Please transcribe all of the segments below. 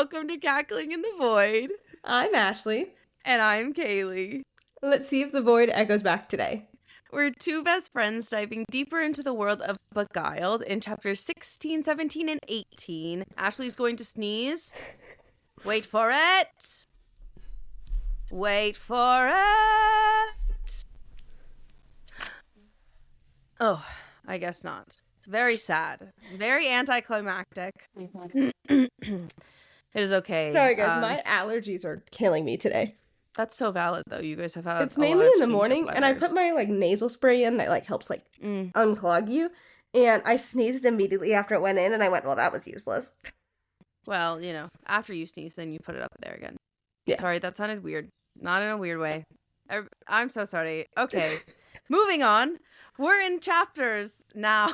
Welcome to Cackling in the Void. I'm Ashley. And I'm Kaylee. Let's see if the void echoes back today. We're two best friends diving deeper into the world of Beguiled in chapters 16, 17, and 18. Ashley's going to sneeze. Wait for it. Wait for it. Oh, I guess not. Very sad. Very anticlimactic. It is okay. Sorry, guys. My allergies are killing me today. That's so valid, though. You guys have had it's mainly in the morning, and I put my nasal spray in that helps unclog you. And I sneezed immediately after it went in, and I went, "Well, that was useless." Well, after you sneeze, then you put it up there again. Yeah. Sorry, that sounded weird. Not in a weird way. I'm so sorry. Okay, moving on. We're in chapters now.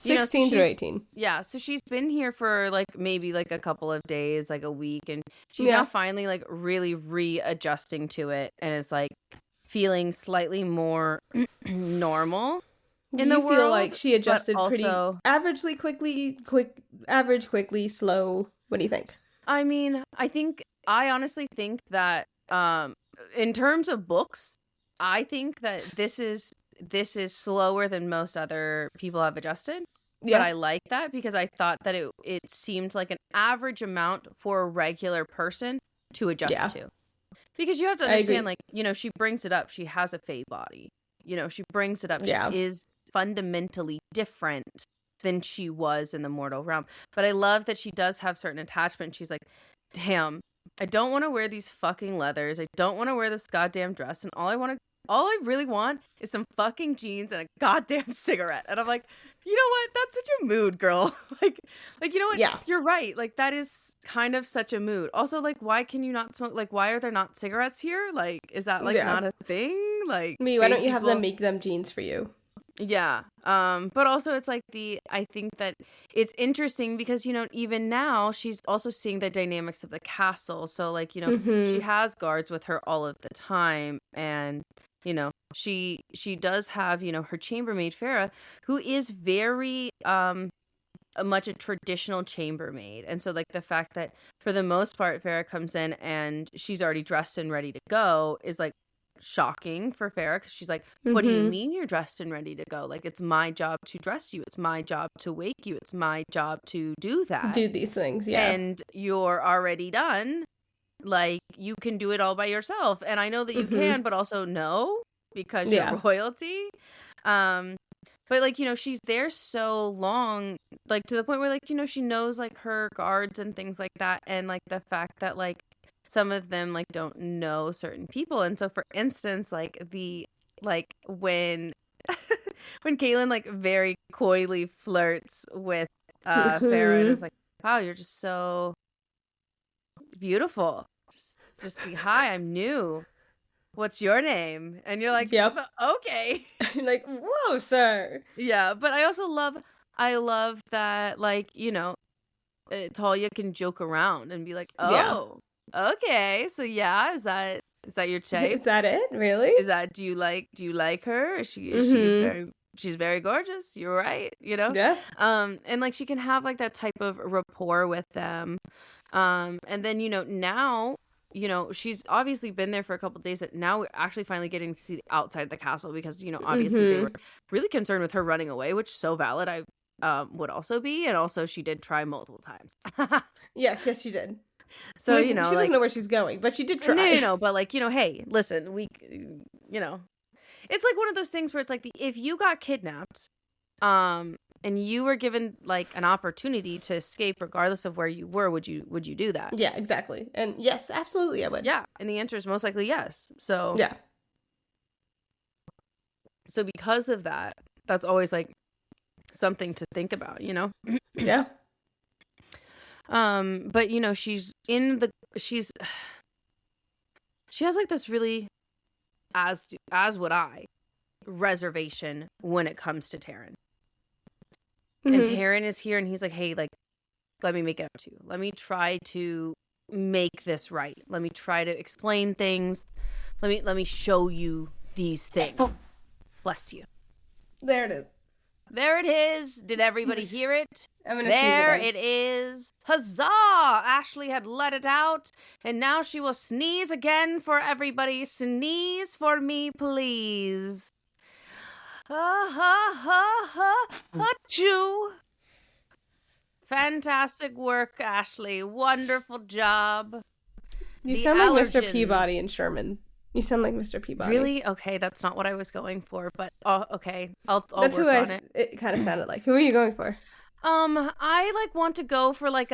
16 through 18. Yeah, so she's been here for maybe a couple of days, a week, and she's now finally really readjusting to it and is feeling slightly more normal in the world. You feel like she adjusted also, pretty average, quickly, slow? What do you think? I mean, I honestly think that in terms of books, I think that this is slower than most other people have adjusted. Yeah. But I like that because I thought that it seemed like an average amount for a regular person to adjust to. Because you have to understand, she brings it up. She has a Fay body. She brings it up. Yeah. She is fundamentally different than she was in the mortal realm. But I love that she does have certain attachments. She's like, damn, I don't want to wear these fucking leathers. I don't want to wear this goddamn dress. And all I really want is some fucking jeans and a goddamn cigarette. And I'm like, you know what? That's such a mood, girl. You know what? Yeah. You're right. That is kind of such a mood. Also, why can you not smoke? Why are there not cigarettes here? Is that not a thing? Why don't you have them make them jeans for you? Yeah. But also it's I think that it's interesting because, even now she's also seeing the dynamics of the castle. So she has guards with her all of the time. And, she does have, her chambermaid Farah, who is very, much a traditional chambermaid. And so the fact that for the most part, Farah comes in and she's already dressed and ready to go is shocking for Farah because she's like, what do you mean you're dressed and ready to go? It's my job to dress you. It's my job to wake you. It's my job to do that. Do these things, yeah. And you're already done. You can do it all by yourself. And I know that you can, but also no, because you're royalty. But she's there so long, to the point where she knows her guards and things like that. And the fact that some of them don't know certain people. And so for instance, when when Kaylin very coyly flirts with Farah and is like, wow, you're just so beautiful. Just be, hi, I'm new. What's your name? And you're like, yep, okay. You're like, whoa, sir. Yeah, but I also love that Talia can joke around and be like, oh. Yeah. Okay, so is that your type? Is that it? Really? Do you like her? Is she's very gorgeous. You're right, Yeah. And she can have that type of rapport with them. And then now she's obviously been there for a couple of days. Now we're actually finally getting to see outside the castle because obviously they were really concerned with her running away, which is so valid. I would also be, and also she did try multiple times. Yes, she did. So, she doesn't know where she's going, but she did try. No, but hey, listen, it's one of those things where it's if you got kidnapped, and you were given an opportunity to escape regardless of where you were, would you do that? Yeah, exactly. And yes, absolutely I would. Yeah, and the answer is most likely yes. So yeah. So because of that, that's always something to think about, Yeah. But she has this really, as would I, reservation when it comes to Taryn. And Taryn is here and he's like, hey, let me make it up to you. Let me try to make this right. Let me try to explain things. Let me show you these things. Bless you. There it is. There it is. Did everybody hear it? I'm gonna there sneeze again. It is. Huzzah! Ashley had let it out, and now she will sneeze again for everybody. Sneeze for me, please. Ha ha ha ha. Achoo! Fantastic work, Ashley. Wonderful job. You sound like Mr. Peabody and Sherman. You sound like Mr. Peabody. Really? Okay, that's not what I was going for, but okay. I'll that's work on it. It kind of sounded like. Who are you going for? I like want to go for like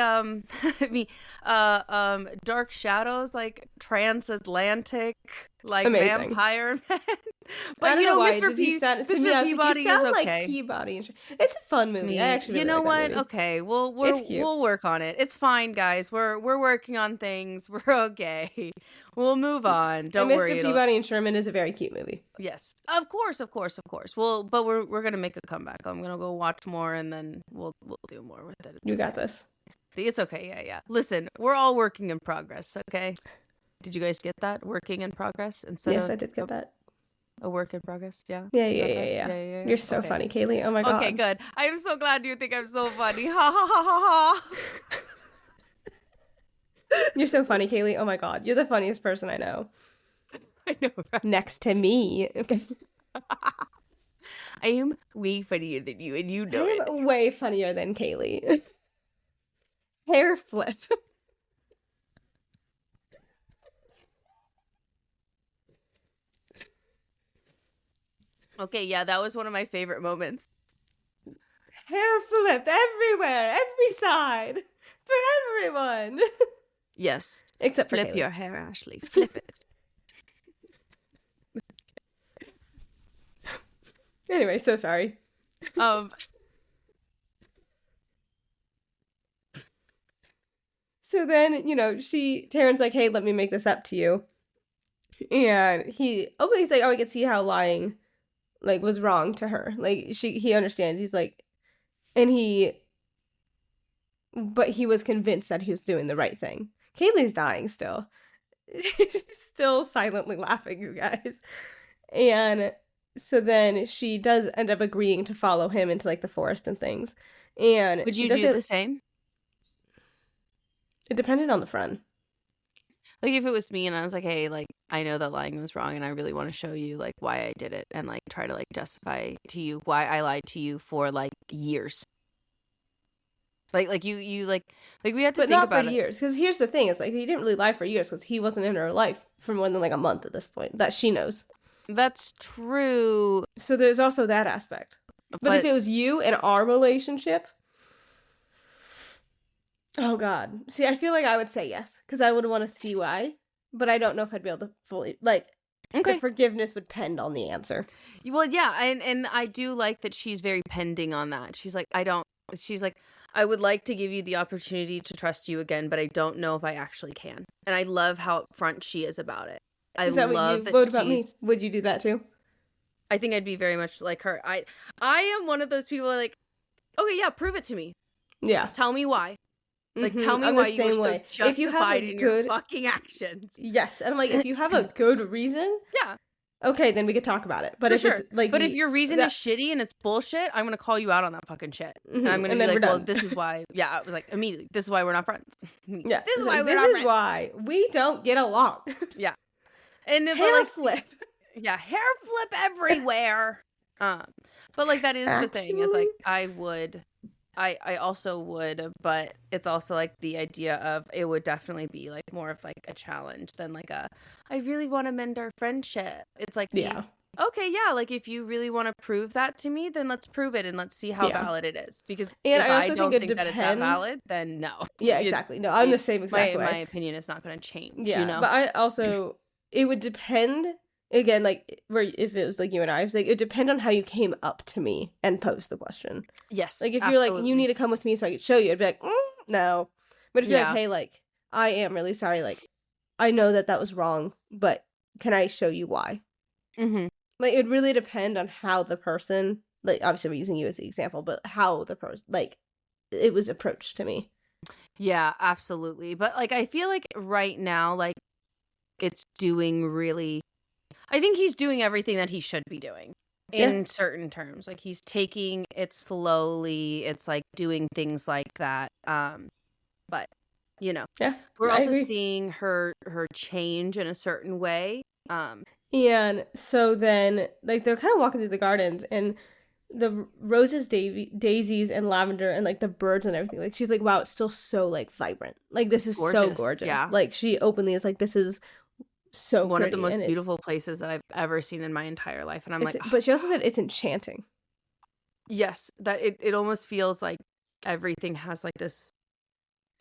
Dark Shadows, like transatlantic, like amazing. Vampire man. But you know, Mr. Peabody is okay. Like Peabody. It's a fun movie. I actually really like that movie. Okay, we'll work on it. It's fine, guys. We're working on things. We're okay. We'll move on. Don't worry. Mr. Peabody and Sherman is a very cute movie. Yes, of course. Well, but we're gonna make a comeback. I'm gonna go watch more, and then we'll do more with it. You got this. It's okay. Yeah. Listen, we're all working in progress. Okay. Did you guys get that? Working in progress instead. Yes, I did get that. A work in progress, yeah. Yeah. You're so funny, Kaylee. Oh my god. Okay, good. I am so glad you think I'm so funny. Ha ha ha ha ha. You're so funny, Kaylee. Oh my god, you're the funniest person I know. I know, right? Next to me. I am way funnier than you, and you know it. I'm way funnier than Kaylee. Hair flip. Okay, yeah, that was one of my favorite moments. Hair flip everywhere, every side, for everyone. Yes. Except for Flip Kaylee. Your hair, Ashley. Flip it. Anyway, so sorry. So then, Taryn's like, hey, let me make this up to you. And he's like, I can see how lying, like, was wrong to her. Like, he understands. He's like, but he was convinced that he was doing the right thing. Kaylee's dying still. She's still silently laughing, you guys. And so then she does end up agreeing to follow him into, like, the forest and things. And would you do the same? It depended on the friend. Like, if it was me and I was like, hey, like, I know that lying was wrong and I really want to show you, like, why I did it and, like, try to, like, justify to you why I lied to you for, like, years. Like you like we had to think about it. But not for years. Because here's the thing. It's like, he didn't really lie for years because he wasn't in her life for more than, like, a month at this point. That she knows. That's true. So there's also that aspect. But if it was you in our relationship... Oh, God. See, I feel like I would say yes, because I would want to see why, but I don't know if I'd be able to fully, like, the forgiveness would depend on the answer. Well, yeah, and I do like that she's very pending on that. She's like, I would like to give you the opportunity to trust you again, but I don't know if I actually can. And I love how upfront she is about it. Is that what about me? Would you do that too? I think I'd be very much like her. I am one of those people like, okay, yeah, prove it to me. Yeah. Tell me why. Like, tell me why you were so justified in your fucking actions. Yes. And I'm like, if you have a good reason, yeah, okay, then we could talk about it. But it's like, but if your reason is shitty and it's bullshit, I'm gonna call you out on that fucking shit. And I'm gonna be like, well, this is why. Yeah, I was like, immediately, this is why we're not friends. Yeah, this is why we don't get along. Yeah, and hair flip. Yeah, hair flip everywhere. But like, that is the thing. Is like, I also would, but it's also like the idea of it would definitely be like more of like a challenge than like I really want to mend our friendship. It's like, yeah, okay, yeah, like if you really want to prove that to me, then let's prove it and let's see how valid it is. Because if I don't think that it's that valid, then no. Yeah, exactly. No, I'm the same exact way. My opinion is not going to change. Yeah, you know? But I also, it would depend. Again, like, if it was like you and I was like, it would depend on how you came up to me and posed the question. Yes. Like, if you're like, you need to come with me so I can show you, I'd be like, no. But if you're like, hey, like, I am really sorry, like, I know that was wrong, but can I show you why? Mm-hmm. Like, it would really depend on how the person, like, obviously I'm using you as the example, but how the person, like, it was approached to me. Yeah, absolutely. But, like, I feel like right now, like, it's doing really... I think he's doing everything that he should be doing. in certain terms. Like, he's taking it slowly. It's like doing things like that. But you know, we're I also agree. seeing her change in a certain way. And so then, like, they're kind of walking through the gardens, and the roses, daisies, and lavender, and like the birds and everything. Like, she's like, wow, it's still so like vibrant. Like, this is so gorgeous. Yeah. Like, she openly is like, this is so one pretty, of the most and beautiful places that I've ever seen in my entire life. And I'm like, but she also said it's enchanting. Yes, that it almost feels like everything has like this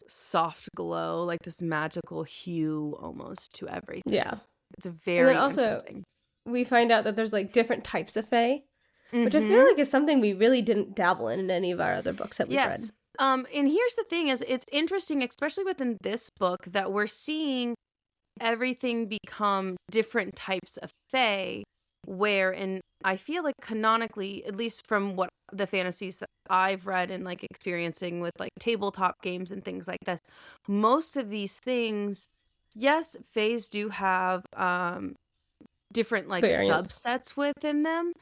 soft glow, like this magical hue almost to everything. Yeah. It's a very interesting. We find out that there's like different types of fae, which I Mm-hmm. feel like is something we really didn't dabble in any of our other books that we've read. Yes. And here's the thing: is it's interesting, especially within this book, that we're seeing everything become different types of fae. Where, and I feel like canonically, at least from what the fantasies that I've read and like experiencing with like tabletop games and things like this, most of these things, yes, faes do have different like Variants. subsets within them,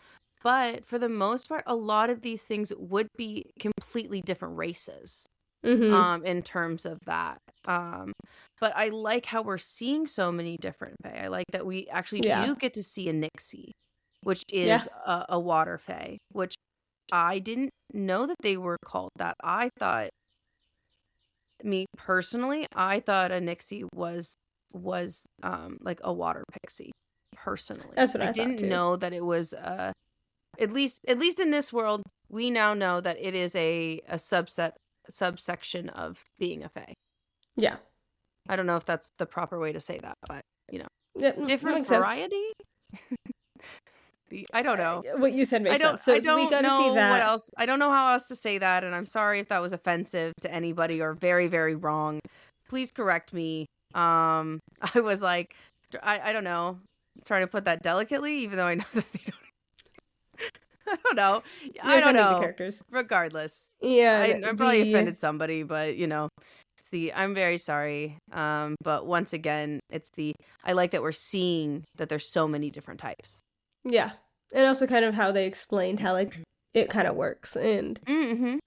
but for the most part, a lot of these things would be completely different races. In terms of that. But I like how we're seeing so many different fae. I like that we actually do get to see a Nixie, which is a water fae, which I didn't know that they were called that. I thought, me personally, I thought a Nixie was like a water pixie. Personally, that's what I didn't thought too. know that it was at least in this world, we now know that it is a subsection of being a fae. Yeah. I don't know if that's the proper way to say that, but different variety. I don't know. What you said makes sense. So I don't we got know to see that. What else. I don't know how else to say that, and I'm sorry if that was offensive to anybody or very, very wrong. Please correct me. I was like, I don't know, trying to put that delicately, even though I know that they don't. I don't know. I don't know. The characters. Regardless. Yeah. I probably offended somebody, but it's I'm very sorry. But once again, I like that we're seeing that there's so many different types. Yeah. And also kind of how they explained how like it kind of works, and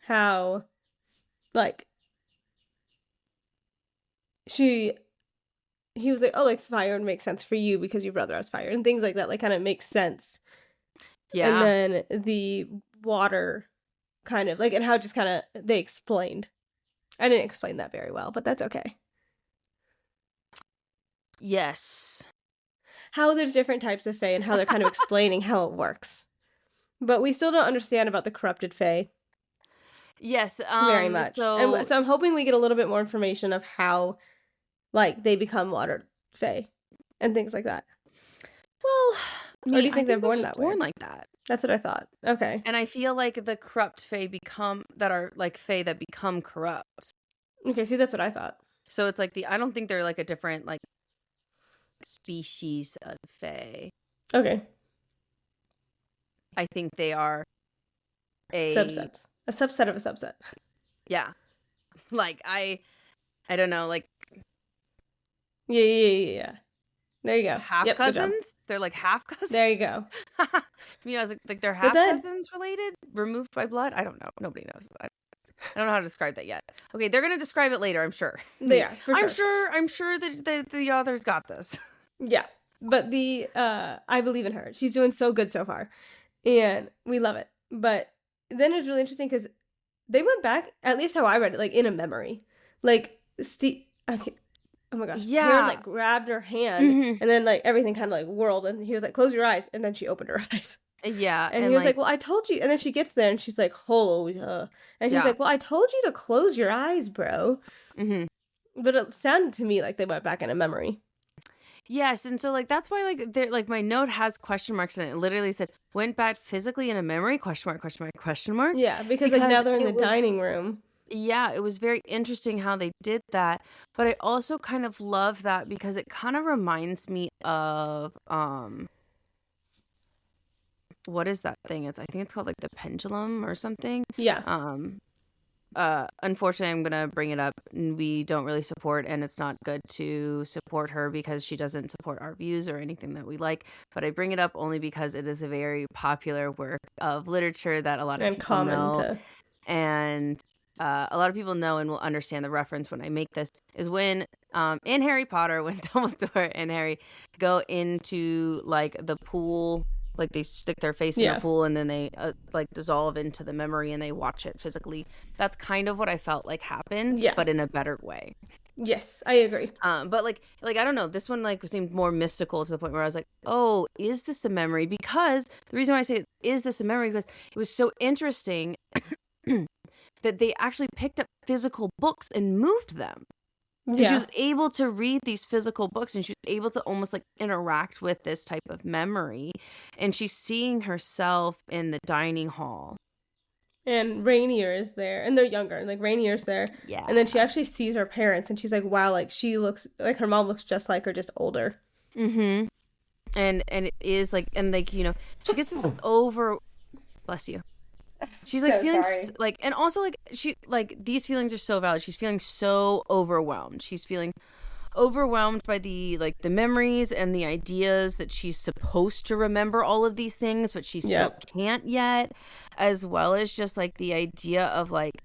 how like he was like, oh, like fire would make sense for you because your brother has fire, and things like that, like kind of makes sense. Yeah. And then the water kind of like, and how just kind of they explained. I didn't explain that very well, but that's okay. Yes. How there's different types of fae and how they're kind of explaining how it works. But we still don't understand about the corrupted fae. Yes. Very much. So I'm hoping we get a little bit more information of how like they become water fae and things like that. Well, or do you think they're born that way? Born like that. That's what I thought. Okay. And I feel like the corrupt fae are like fae that become corrupt. Okay, see, that's what I thought. So it's like I don't think they're like a different like species of fae. Okay. I think they are a subset of a subset. Yeah. Like I don't know, like Yeah. There you go. Half cousins? They're like half cousins? There you go. I was like they're half cousins related? Removed by blood? I don't know. Nobody knows. I don't know how to describe that yet. Okay, they're going to describe it later, I'm sure. They are, for sure. I'm sure that the author's got this. Yeah. But I believe in her. She's doing so good so far. And we love it. But then it's really interesting because they went back, at least how I read it, like in a memory. Like Steve, oh my gosh. Yeah. Karen like grabbed her hand and then like everything kind of like whirled and he was like, close your eyes. And then she opened her eyes. Yeah. And he was like, well, I told you. And then she gets there and she's like, hello. And he's like, well, I told you to close your eyes, bro. But it sounded to me like they went back in a memory. Yes, and so like that's why like my note has question marks in it. It literally said went back physically in a memory ? Yeah, because like now they're in the dining room. Yeah, it was very interesting how they did that, but I also kind of love that because it kind of reminds me of what is that thing? I think it's called like the pendulum or something. Yeah. unfortunately, I'm gonna bring it up. We don't really support, and it's not good to support her because she doesn't support our views or anything that we like. But I bring it up only because it is a very popular work of literature that a lot of And people common know, to. and a lot of people know and will understand the reference when I make this. Is when in Harry Potter, when Dumbledore and Harry go into like the pool. Like they stick their face in the pool and then they like dissolve into the memory and they watch it physically. That's kind of what I felt like happened, but in a better way. Yes, I agree. But like I don't know, this one like seemed more mystical to the point where I was like, oh, is this a memory? Because the reason why I say is this a memory because it was so interesting that they actually picked up physical books and moved them. And she was able to read these physical books and she was able to almost like interact with this type of memory. And she's seeing herself in the dining hall. And Rainier is there. And they're younger. Like Rainier's there. Yeah. And then she actually sees her parents and she's like, wow, like she looks like her mom looks just like her, just older. Mm-hmm. And it is like, and like, you know, she gets this bless you. She's like feeling like, and also like she like these feelings are so valid. She's feeling so overwhelmed. She's feeling overwhelmed by the like the memories and the ideas that she's supposed to remember all of these things, but she still can't yet, as well as just like the idea of like,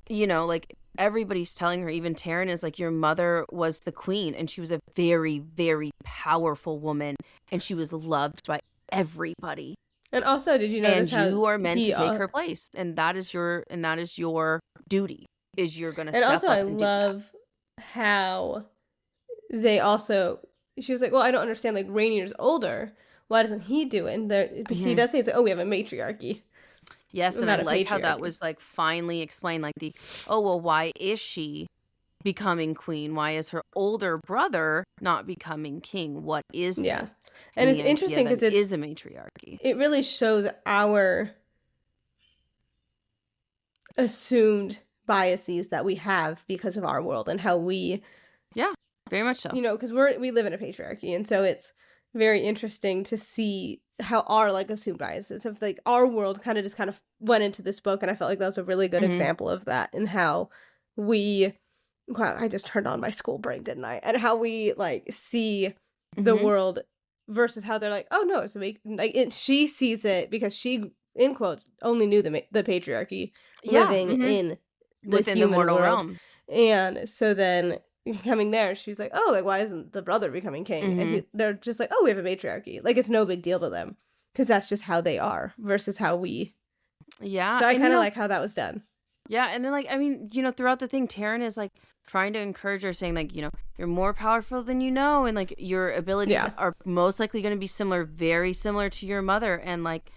you know, like everybody's telling her, even Taryn is like, your mother was the queen and she was a very, very powerful woman and she was loved by everybody. And also, did you notice how you are meant to take her place, and that is your duty. Is you're gonna step up and do that. And also, I love how they also. She was like, "Well, I don't understand. Like Rainier's older. Why doesn't he do it?" And he does say, "It's like, oh, we have a matriarchy." Yes, and I like how that was like finally explained. Like why is she becoming queen? Why is her older brother not becoming king? What is this? And it's interesting because it is a matriarchy. It really shows our assumed biases that we have because of our world and how we very much so. You know, because we live in a patriarchy, and so it's very interesting to see how our like assumed biases of like our world kind of went into this book, and I felt like that was a really good example of that and how we. Wow, I just turned on my school brain, didn't I? And how we like see the world versus how they're like, oh no, it's she sees it because she, in quotes, only knew the patriarchy living in within the mortal realm. And so then coming there, she's like, oh, like why isn't the brother becoming king? And they're just like, oh, we have a matriarchy. Like it's no big deal to them because that's just how they are versus how we. Yeah. So I kind of like how that was done. Yeah, and then like I mean, you know, throughout the thing, Taryn is like trying to encourage her, saying like, you know, you're more powerful than you know, and like your abilities are most likely going to be similar, very similar to your mother, and like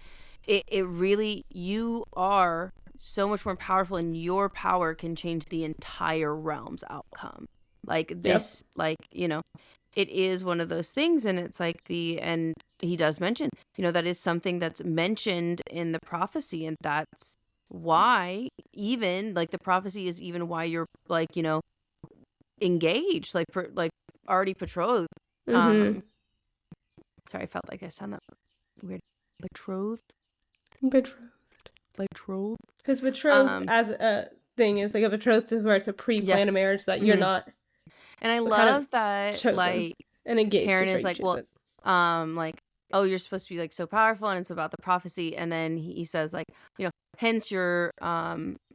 it really, you are so much more powerful, and your power can change the entire realm's outcome. Like this, like, you know, it is one of those things, and it's like and he does mention, you know, that is something that's mentioned in the prophecy, and that's why even like the prophecy is even why you're like, you know, engaged, like already betrothed. Sorry, I felt like I sound that weird. Betrothed. Because betrothed as a thing is like a betrothed is where it's a pre-planned marriage so that you're not. And I love that like and engaged. Taryn is like, well, like, oh, you're supposed to be like so powerful, and it's about the prophecy, and then he says like, you know, hence your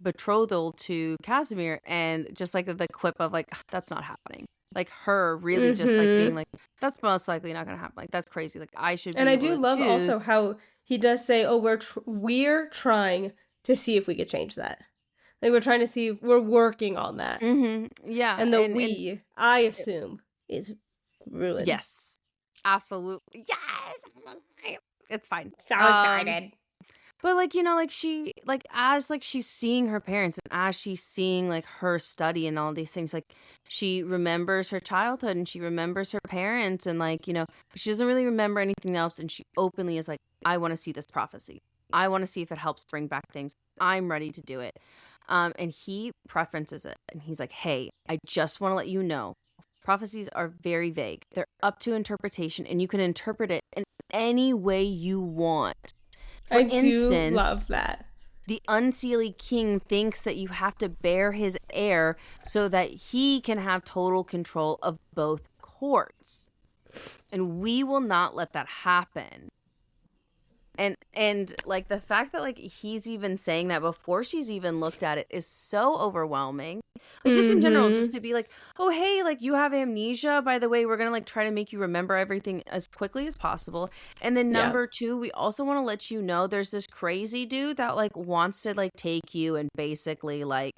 betrothal to Casimir, and just like the quip of like, that's not happening. Like her really just like being like, that's most likely not gonna happen. Like that's crazy. Like I should. And I do love also how he does say, oh, we're trying to see if we could change that. Like we're trying to see if we're working on that. Yeah, and the I assume is ruined. Yes, absolutely. Yes, it's fine. So excited. But like, you know, like she like as like she's seeing her parents and as she's seeing like her study and all these things, like she remembers her childhood and she remembers her parents and like, you know, but she doesn't really remember anything else, and she openly is like, I want to see this prophecy. I want to see if it helps bring back things. I'm ready to do it. And he preferences it, and he's like, hey, I just want to let you know, prophecies are very vague. They're up to interpretation, and you can interpret it in any way you want. For instance, do love that. the Unseelie king thinks that you have to bear his heir so that he can have total control of both courts. And we will not let that happen. And like the fact that like he's even saying that before she's even looked at it is so overwhelming. Like just in general, just to be like, oh hey, like you have amnesia, by the way, we're gonna like try to make you remember everything as quickly as possible. And then number two, we also want to let you know there's this crazy dude that like wants to like take you and basically like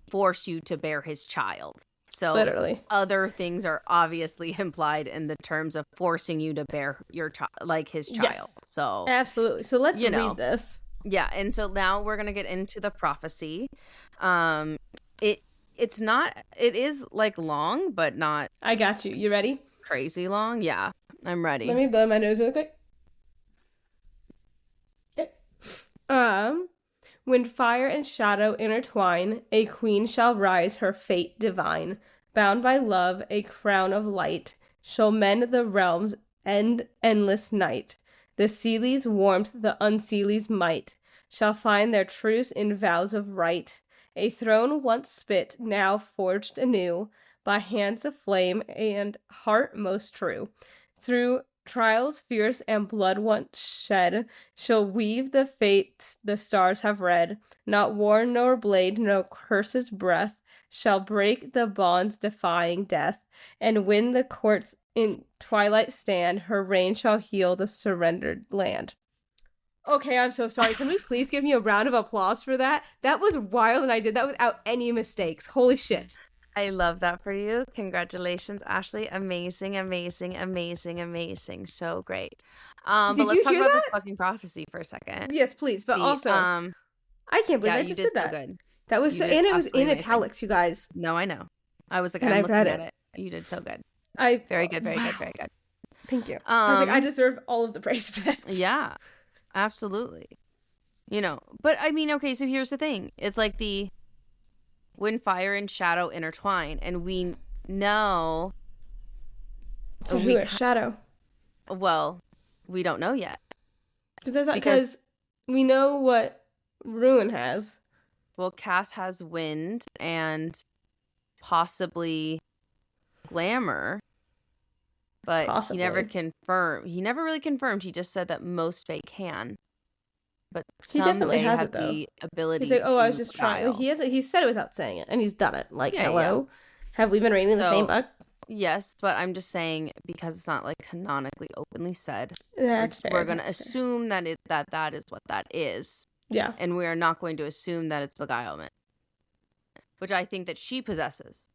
force you to bear his child. So literally other things are obviously implied in the terms of forcing you to bear your child, like his child. Yes, so absolutely. So let's read this. Yeah, and so now we're gonna get into the prophecy. It is like long, but not. I got you. You ready? Crazy long. Yeah, I'm ready. Let me blow my nose real quick. Okay. When fire and shadow intertwine, a queen shall rise, her fate divine. Bound by love, a crown of light, shall mend the realms, end endless night. The Seelie's warmth, the Unseelie's might, shall find their truce in vows of right. A throne once spit, now forged anew, by hands of flame and heart most true. Through trials fierce and blood once shed, shall weave the fates the stars have read. Not war nor blade, no curse's breath, shall break the bonds defying death. And when the courts in twilight stand, her reign shall heal the surrendered land. Okay, I'm so sorry. Can we please give me a round of applause for that? That was wild, and I did that without any mistakes. Holy shit. I love that for you. Congratulations, Ashley. Amazing, amazing, amazing, amazing. So great. But let's talk about this fucking prophecy for a second. Yes, please. But also, I can't believe I just did that. So good. That was and it was in amazing. Italics, you guys. No, I know. I was like, I'm looking at it. You did so good. Very good, very good, very good. Thank you. I was like, I deserve all of the praise for that. Yeah, absolutely. But I mean, okay, so here's the thing. It's like when fire and shadow intertwine, and we know. So who is Shadow? Well, we don't know yet. Because we know what Ruin has. Well, Cass has wind and possibly glamour, but possibly. He never confirmed. He never really confirmed. He just said that most Fae can. But he definitely has have the ability. He's like, I was just trying. Like, he said it without saying it, and he's done it. Like, hello, yeah. Have we been reading the same book? Yes, but I'm just saying because it's not like canonically openly said. That's fair. We're going to assume that that is what that is. Yeah, and we are not going to assume that it's beguilement, which I think that she possesses.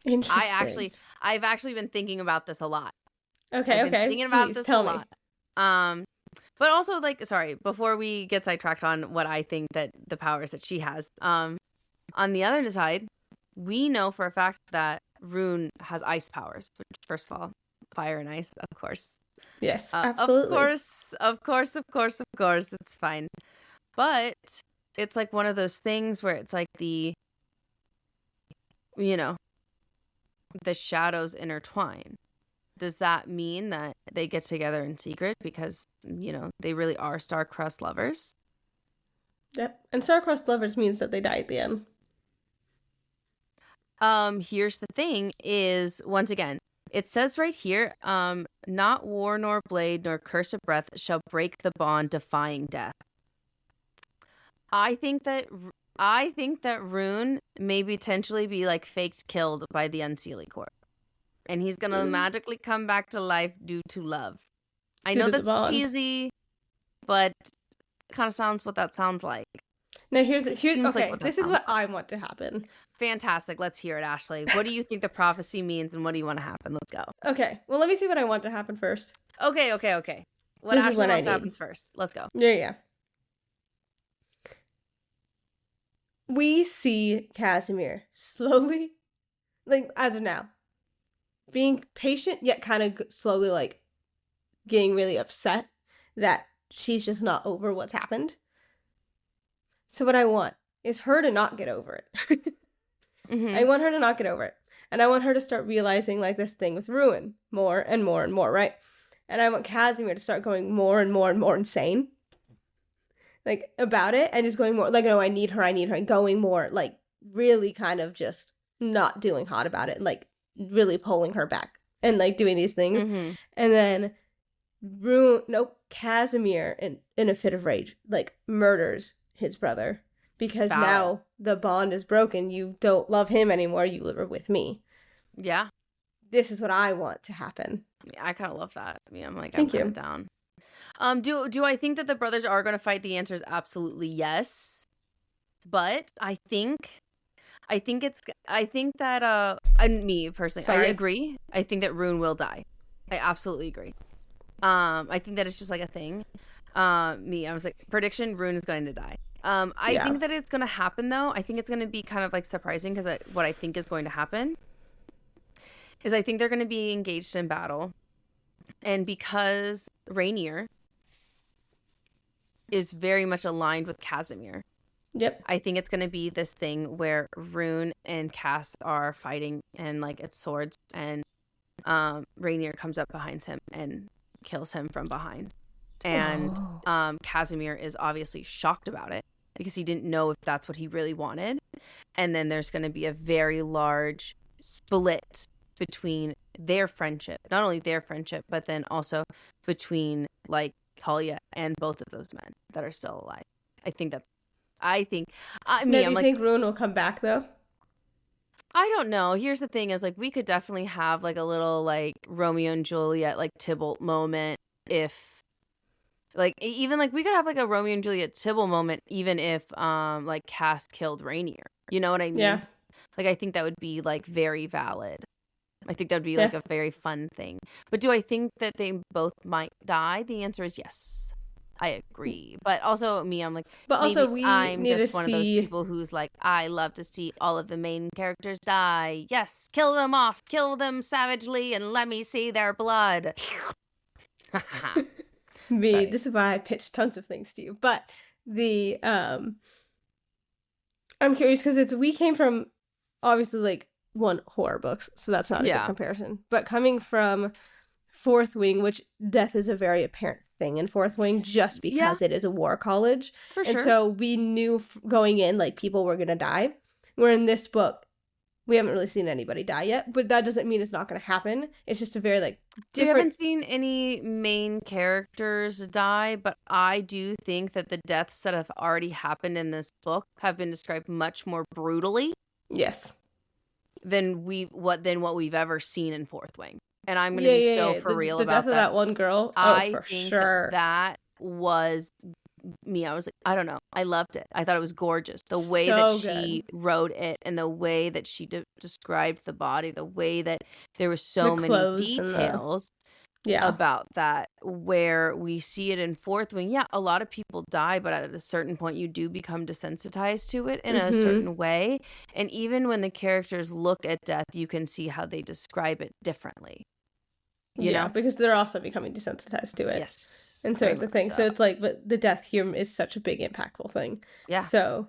Interesting. I've actually been thinking about this a lot. Okay. Thinking about this a lot. But also, like, sorry, before we get sidetracked on what I think that the powers that she has, on the other side, we know for a fact that Rune has ice powers, which, first of all, fire and ice, of course. Yes, absolutely. Of course, it's fine. But it's like one of those things where it's like the shadows intertwine. Does that mean that they get together in secret because, they really are star-crossed lovers? Yep. And star-crossed lovers means that they die at the end. Here's the thing is, once again, it says right here, not war nor blade nor curse of breath shall break the bond defying death. I think that Rune may potentially be like faked killed by the Unseelie Court. And he's going to magically come back to life due to love. I know that's cheesy, but kind of sounds what that sounds like. Now here's this is what I want to happen. Fantastic. Let's hear it, Ashley. What do you think the prophecy means and what do you want to happen? Let's go. Okay. Well, let me see what I want to happen first. Okay. What actually wants to happen first? Let's go. Yeah. We see Casimir slowly, like, as of now, being patient, yet kind of slowly, like, getting really upset that she's just not over what's happened. So what I want is her to not get over it. I want her to not get over it. And I want her to start realizing, like, this thing with Ruin more and more and more, right? And I want Casimir to start going more and more and more insane. like, about it, and just going more, like, no, I need her, and going more, like, really kind of just not doing hot about it, and, like, really pulling her back, and, like, doing these things. Mm-hmm. And then Casimir, in a fit of rage, like, murders his brother, because Valid. now the bond is broken. You don't love him anymore, you live with me. Yeah. This is what I want to happen. I kind of love that. I mean, I'm like, Thank I'm kind you. of down. Do I think that the brothers are going to fight? The answer is absolutely yes. But I think that and me personally, Sorry. I agree. I think that Rune will die. I absolutely agree. I think that it's just like a thing. I was like, prediction: Rune is going to die. I think that it's going to happen though. I think it's going to be kind of like surprising because what I think is going to happen is I think they're going to be engaged in battle, and because Rainier is very much aligned with Casimir. Yep. I think it's going to be this thing where Rune and Cass are fighting and like it's swords, and Rainier comes up behind him and kills him from behind. And Casimir is obviously shocked about it because he didn't know if that's what he really wanted. And then there's going to be a very large split between their friendship, not only their friendship, but then also between like Talia and both of those men that are still alive. Do you think Rune will come back though? I don't know. Here's the thing is like we could definitely have like a little like Romeo and Juliet like Tybalt moment if like even like we could have like a Romeo and Juliet Tybalt moment even if like Cass killed Rainier. You know what I mean? Yeah. Like I think that would be like very valid. I think that would be like a very fun thing. But do I think that they both might die? The answer is yes. I agree. But also I'm like, but also I'm just one of those people who's like, I love to see all of the main characters die. Yes, kill them off, kill them savagely, and let me see their blood. This is why I pitched tons of things to you. But the I'm curious because we came from obviously like one horror books, so that's not a good comparison. But coming from Fourth Wing, which death is a very apparent thing in Fourth Wing just because it is a war college. For sure. And so we knew going in like people were going to die. Where in this book, we haven't really seen anybody die yet, but that doesn't mean it's not going to happen. It's just a very like different... We haven't seen any main characters die, but I do think that the deaths that have already happened in this book have been described much more brutally. Yes. Than what we've ever seen in Fourth Wing. And I'm going to be so for real about that. The death of that one girl. I for think sure. that was me. I was like, I don't know. I loved it. I thought it was gorgeous. The way So that she wrote it and the way that she described the body, the way that there were so many details about that, where we see it in Fourth Wing. Yeah, a lot of people die, but at a certain point you do become desensitized to it in a certain way. And even when the characters look at death, you can see how they describe it differently. You know? Because they're also becoming desensitized to it. Yes. And so it's a thing. So it's like, but the death here is such a big, impactful thing. Yeah. So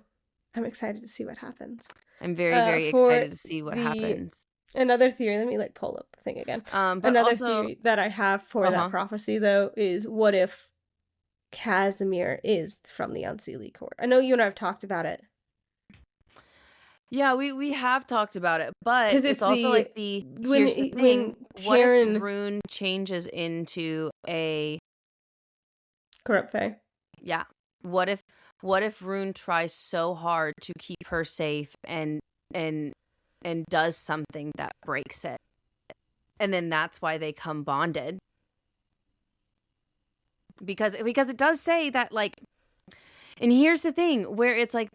I'm excited to see what happens. I'm very, very excited to see what happens. Another theory, let me like pull up the thing again. Another theory that I have for that prophecy, though, is what if Casimir is from the Unseelie Court? I know you and I have talked about it. Yeah, we have talked about it, but it's also like here's the thing. What if Rune changes into a corrupt Fay? Yeah. What if Rune tries so hard to keep her safe and does something that breaks it? And then that's why they come bonded. Because it does say that like, and here's the thing where it's like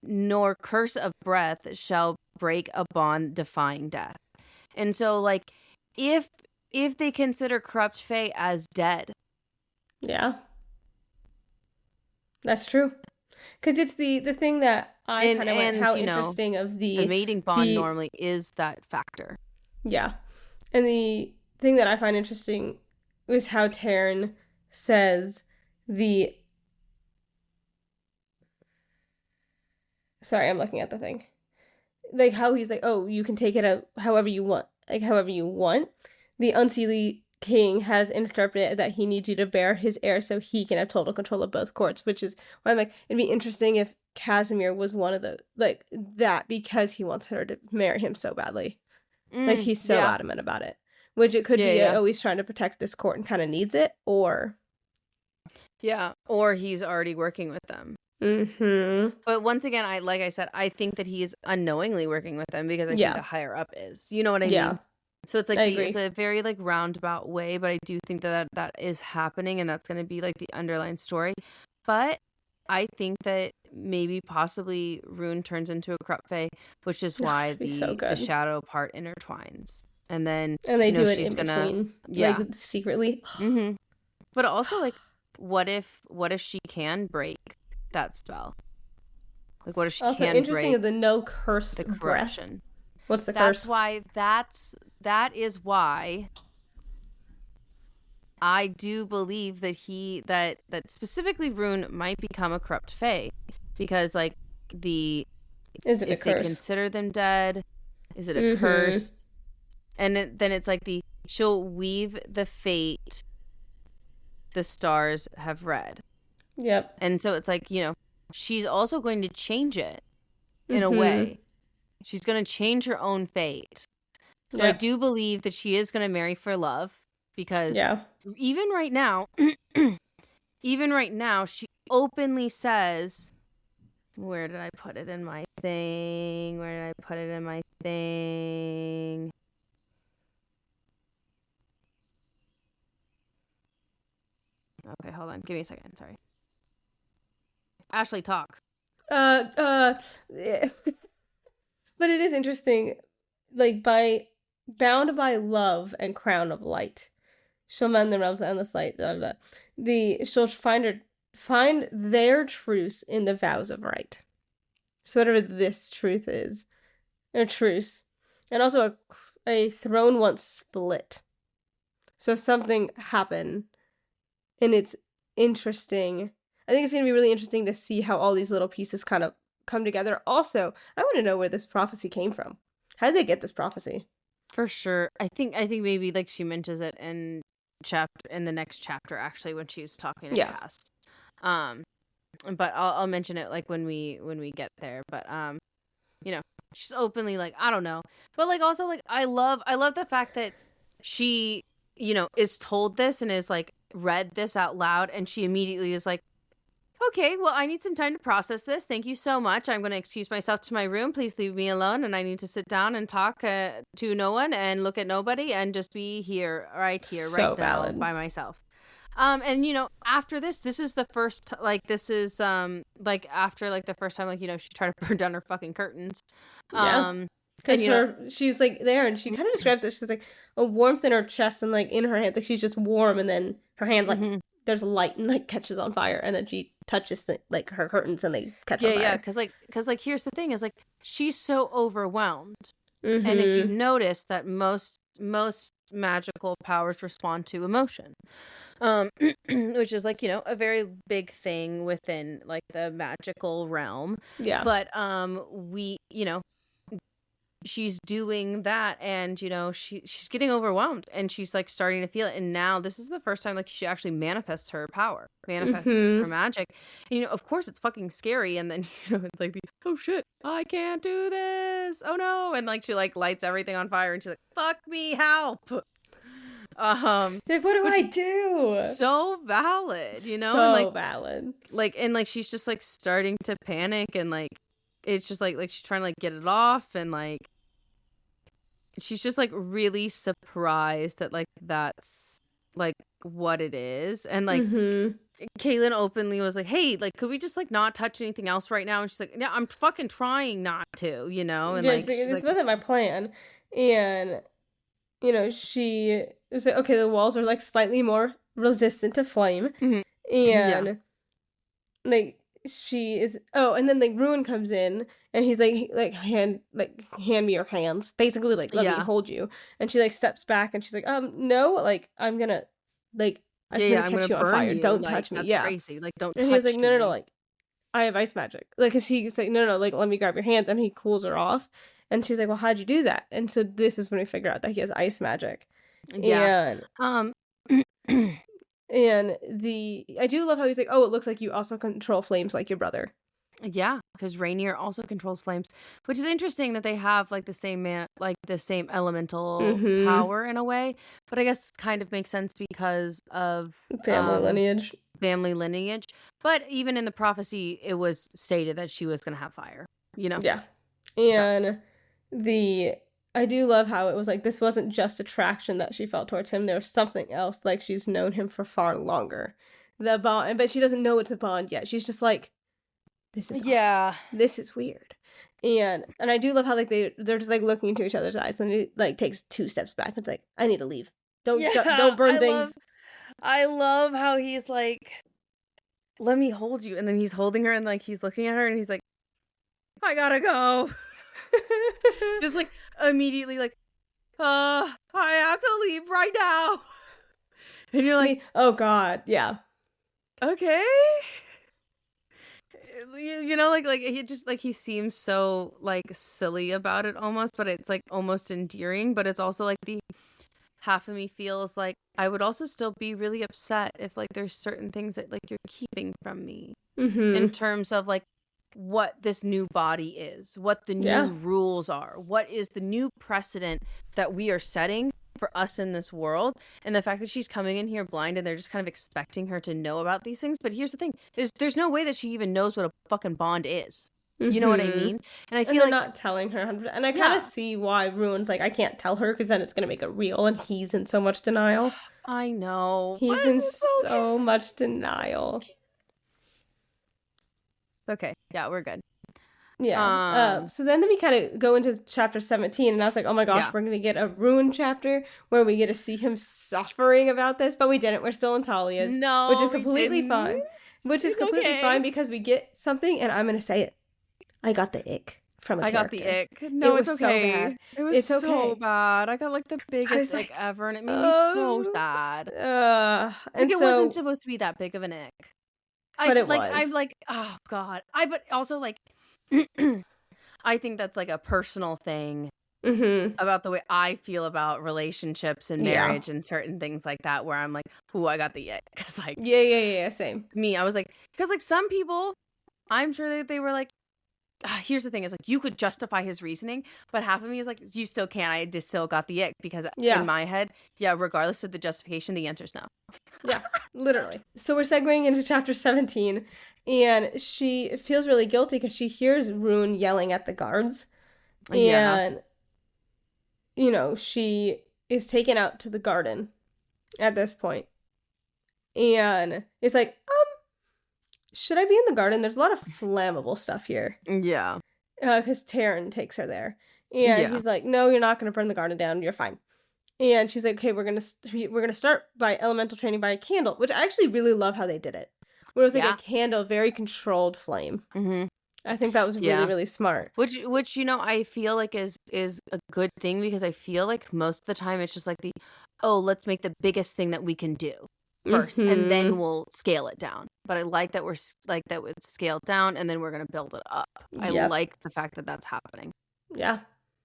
nor curse of breath shall break a bond defying death. And so like if they consider corrupt Fay as dead. Yeah. That's true. Because it's the thing that I kind of went, how interesting of the mating bond normally is that factor. Yeah. And the thing that I find interesting is how Taryn says sorry, I'm looking at the thing. Like how he's like, oh, you can take it out however you want. Like however you want. The Unseelie king has interpreted that he needs you to bear his heir so he can have total control of both courts, which is why I'm like, it'd be interesting if Casimir was one of the, like, that because he wants her to marry him so badly. Like, he's so adamant about it. Which it could be, oh, he's trying to protect this court and kind of needs it, or... Yeah, or he's already working with them. Mm-hmm. But once again, like I said, I think that he's unknowingly working with them because I think the higher up is. You know what I mean? So it's like it's a very like roundabout way, but I do think that is happening, and that's going to be like the underlying story. But I think that maybe possibly Rune turns into a corrupt fae, which is why the shadow part intertwines, and then they do it in between, like secretly. Mm-hmm. But also, like, what if she can break that spell? Like, what if she also can interesting break the no curse the corruption? What's the curse? That is why I do believe that that specifically Rune might become a corrupt fae, because like if they consider them dead, is it a curse? And then it's like she'll weave the fate the stars have read. Yep. And so it's like, she's also going to change it in a way. She's going to change her own fate. So I do believe that she is going to marry for love, because even right now, she openly says, where did I put it in my thing? Okay, hold on. Give me a second. Sorry. Ashley, talk. Yeah. But it is interesting, like, bound by love and crown of light, she'll mend the realms of endless light. She'll find their truce in the vows of right. So whatever this truth is, a truce, and also a throne once split. So something happened, and it's interesting. I think it's going to be really interesting to see how all these little pieces kind of come together. Also, I want to know where this prophecy came from. How did they get this prophecy? For sure. I think maybe like she mentions it in the next chapter, actually, when she's talking to Cass. But I'll mention it like when we get there. But she's openly like, I don't know. But like also like I love the fact that she, is told this and is like read this out loud, and she immediately is like, okay, well, I need some time to process this. Thank you so much. I'm going to excuse myself to my room. Please leave me alone. And I need to sit down and talk to no one and look at nobody and just be right now by myself. And, after this is the first, after, like, the first time, like, she tried to burn down her fucking curtains. Because she's, like, there, and she kind of describes it. She's, like, a warmth in her chest and, like, in her hands. Like, she's just warm, and then her hands, like, there's light and, like, catches on fire. And then she touches, her curtains, and they catch on fire. Yeah, because here's the thing, is, like, she's so overwhelmed. And if you notice that most magical powers respond to emotion, which is like, a very big thing within like the magical realm. Yeah. But she's doing that, and she's getting overwhelmed, and she's like starting to feel it. And now this is the first time like she actually manifests her power, manifests her magic. And, of course it's fucking scary. And then it's like, oh shit, I can't do this, oh no. And like she like lights everything on fire, and she's like, fuck me, help. Like, what do I do? So valid, So and, like, valid. Like, and like she's just like starting to panic, and like it's just like she's trying to like get it off, and like she's just like really surprised that like that's like what it is. And like Caitlin openly was like, hey, like, could we just like not touch anything else right now? And she's like, yeah, I'm fucking trying not to, and like this wasn't my plan. And she was like, okay, the walls are like slightly more resistant to flame. And like she is, and then like Ruin comes in, and he's like hand me your hands, basically, like, let me hold you. And she like steps back, and she's like, no, like, I'm gonna like I'm gonna catch you on fire, don't touch me. That's crazy, like, don't touch me. And he was like, no, like, I have ice magic, like, cause he's like, no, like, let me grab your hands. And he cools her off, and she's like, well, how'd you do that? And so this is when we figure out that he has ice magic. And And I do love how he's like, oh, it looks like you also control flames like your brother. Yeah, because Rainier also controls flames, which is interesting that they have like the same elemental Mm-hmm. power in a way, but I guess kind of makes sense because of Family lineage. family lineage. But even in the prophecy, it was stated that she was going to have fire, you know? Yeah. And I do love how it was like this wasn't just attraction that she felt towards him. There was something else, like she's known him for far longer. The bond, but she doesn't know it's a bond yet. She's just like, this is Yeah. odd. This is weird. And I do love how like they're just like looking into each other's eyes, and it like takes 2 steps back. It's like, I need to leave. Don't burn things. I love how he's like, let me hold you, and then he's holding her, and like he's looking at her, and he's like, I gotta go. Just like immediately like, I have to leave right now. And you're like, oh god, yeah. Okay. You know, like he just like he seems so like silly about it almost, but it's like almost endearing, but it's also like the half of me feels like I would also still be really upset if like there's certain things that like you're keeping from me in terms of like what this new body is, what the new rules are, what is the new precedent that we are setting for us in this world. And the fact that she's coming in here blind and they're just kind of expecting her to know about these things. But here's the thing, there's no way that she even knows what a fucking bond is. You know what I mean? And I feel like not telling her 100%. And I kind of see why Ruin's like, I can't tell her because then it's going to make it real, and he's in so much denial. I know. He's in so much denial. Okay. Yeah, we're good. Yeah. So then we kind of go into chapter 17, and I was like, oh my gosh, we're going to get a Ruin chapter where we get to see him suffering about this, but we didn't. We're still in Talia's. No, which is completely fine. Which is completely fine because we get something, and I'm going to say it. I got the ick from a character. I got the ick. No, it's okay. So bad. It was so bad. I got like the biggest ick ever, and it made me so sad. And like it wasn't supposed to be that big of an ick. But it was. I'm like, oh god. But also like, I think that's like a personal thing about the way I feel about relationships and marriage and certain things like that, where I'm like, ooh, I got the ick. Because like, yeah, same. Me, I was like, because like some people, I'm sure that they were like, here's the thing, is like you could justify his reasoning, but half of me is like, you still can't. I just still got the ick because in my head, regardless of the justification, the answer's no. Yeah, literally. So we're segueing into chapter 17, and she feels really guilty because she hears Rune yelling at the guards, and you know, she is taken out to the garden at this point, and it's like, should I be in the garden? There's a lot of flammable stuff here. Yeah. Because Taryn takes her there. And he's like, no, you're not going to burn the garden down. You're fine. And she's like, okay, we're gonna start by elemental training by a candle, which I actually really love how they did it. Where it was like a candle, very controlled flame. I think that was really, really smart. Which you know, I feel like is a good thing, because I feel like most of the time it's just like let's make the biggest thing that we can do first, and then we'll scale it down. But I like that it's scaled down, and then we're gonna build it up. I like the fact that that's happening. Yeah,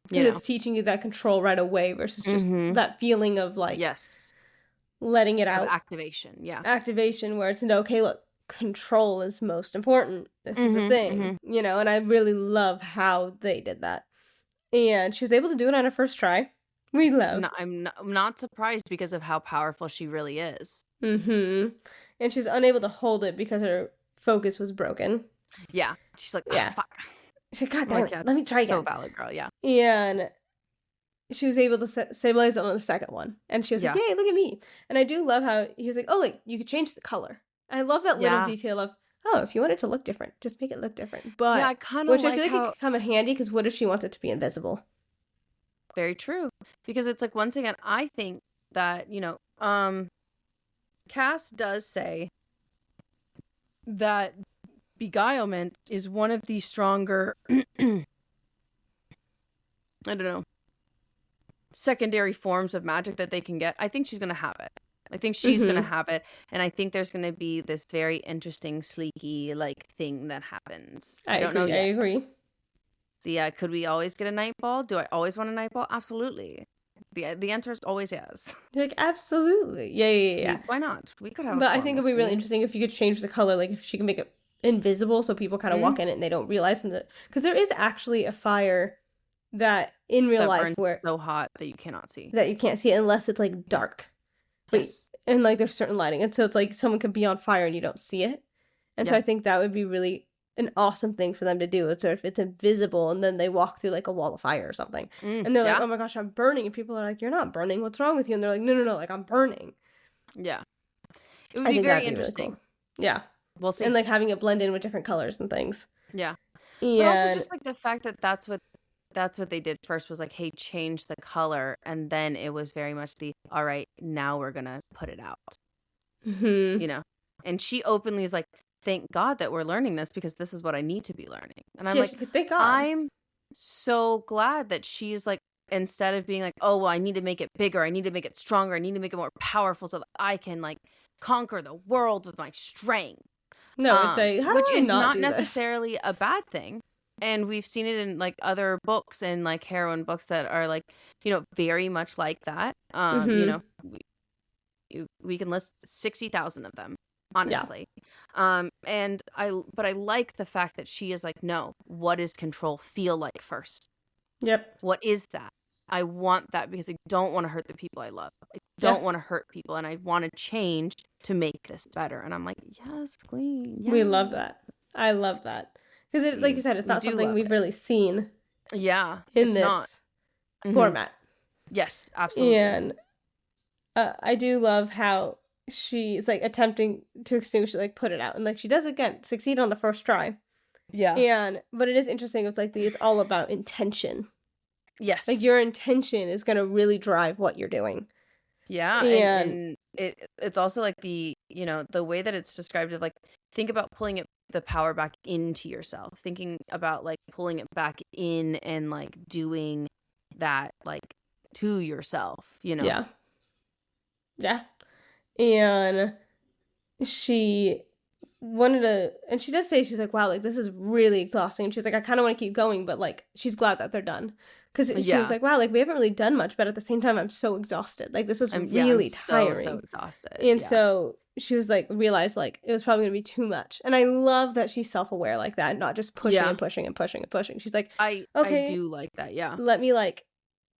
because it's teaching you that control right away versus just that feeling of like letting it out. Activation, where it's okay, look, control is most important. This is the thing, you know. And I really love how they did that. And she was able to do it on her first try. We love. No, I'm not surprised because of how powerful she really is. And she's unable to hold it because her focus was broken. Yeah. She's like, fuck. She's like, God damn it, let me try again. So valid, girl, yeah. And she was able to stabilize it on the second one. And she was like, yay, look at me. And I do love how he was like, oh, like, you could change the color. I love that little detail of, if you want it to look different, just make it look different. But, I kind of which I feel like it could come in handy, because what if she wants it to be invisible? Very true. Because it's like, once again, I think that, you know, Cass does say that beguilement is one of the stronger, I don't know, secondary forms of magic that they can get. I think she's going to have it. I think she's going to have it. And I think there's going to be this very interesting, sleeky, like, thing that happens. I don't know yet. I agree. Could we always get a night ball? Do I always want a night ball? Absolutely. The answer is always yes. You're like, absolutely. Yeah. Why not? We could have a But I think it'd be really pharmacy. interesting if you could change the color, like if she can make it invisible so people kind of walk in it and they don't realize that. Because there is actually a fire that in real That life burns where so hot that you cannot see. that you can't see it unless it's like dark. But, Yes. and like there's certain lighting. And so it's like someone could be on fire and you don't see it. And so Yeah. I think that would be really an awesome thing for them to do. It's if it's invisible and then they walk through like a wall of fire or something. And they're like, oh my gosh, I'm burning. And people are like, you're not burning. What's wrong with you? And they're like, no, like I'm burning. Yeah. It would be very interesting. Really cool. Yeah. We'll see. And like having it blend in with different colors and things. Yeah. And But also just like the fact that that's what they did first was like, hey, change the color. And then it was very much all right, now we're going to put it out. Mm-hmm. You know? And she openly is like, thank God that we're learning this because this is what I need to be learning. And I'm like, thank God. I'm so glad that she's like, instead of being like, oh, well, I need to make it bigger. I need to make it stronger. I need to make it more powerful so that I can like conquer the world with my strength. No, it's like, how which do I is not do necessarily a bad thing. And we've seen it in like other books and like heroine books that are like, you know, very much like that. You know, we can list 60,000 of them, honestly. Yeah. But I like the fact that she is like, no, what does control feel like first? Yep. What is that? I want that because I don't want to hurt the people I love. I don't want to hurt people, and I want to change to make this better. And I'm like, yes, queen. Yes. We love that. I love that. Because, like you said, it's not something we've really seen. Yeah. In this format. Yes, absolutely. And I do love how she's like attempting to extinguish it, like put it out. And like she does again, succeed on the first try. Yeah. But it is interesting. It's like it's all about intention. Yes. Like your intention is going to really drive what you're doing. Yeah. And it's also like the way that it's described of like, think about pulling the power back into yourself, thinking about like pulling it back in and like doing that like to yourself, you know? Yeah. Yeah. And she wanted to, and she does say, she's like, wow, like this is really exhausting. And she's like, I kind of want to keep going, but like she's glad that they're done. Because she was like, wow, like we haven't really done much, but at the same time, I'm so exhausted. Like this was really tiring. So exhausted. And so she was like, realized like it was probably going to be too much. And I love that she's self-aware like that, not just pushing and pushing and pushing and pushing. She's like, I do like that. Yeah. Let me like,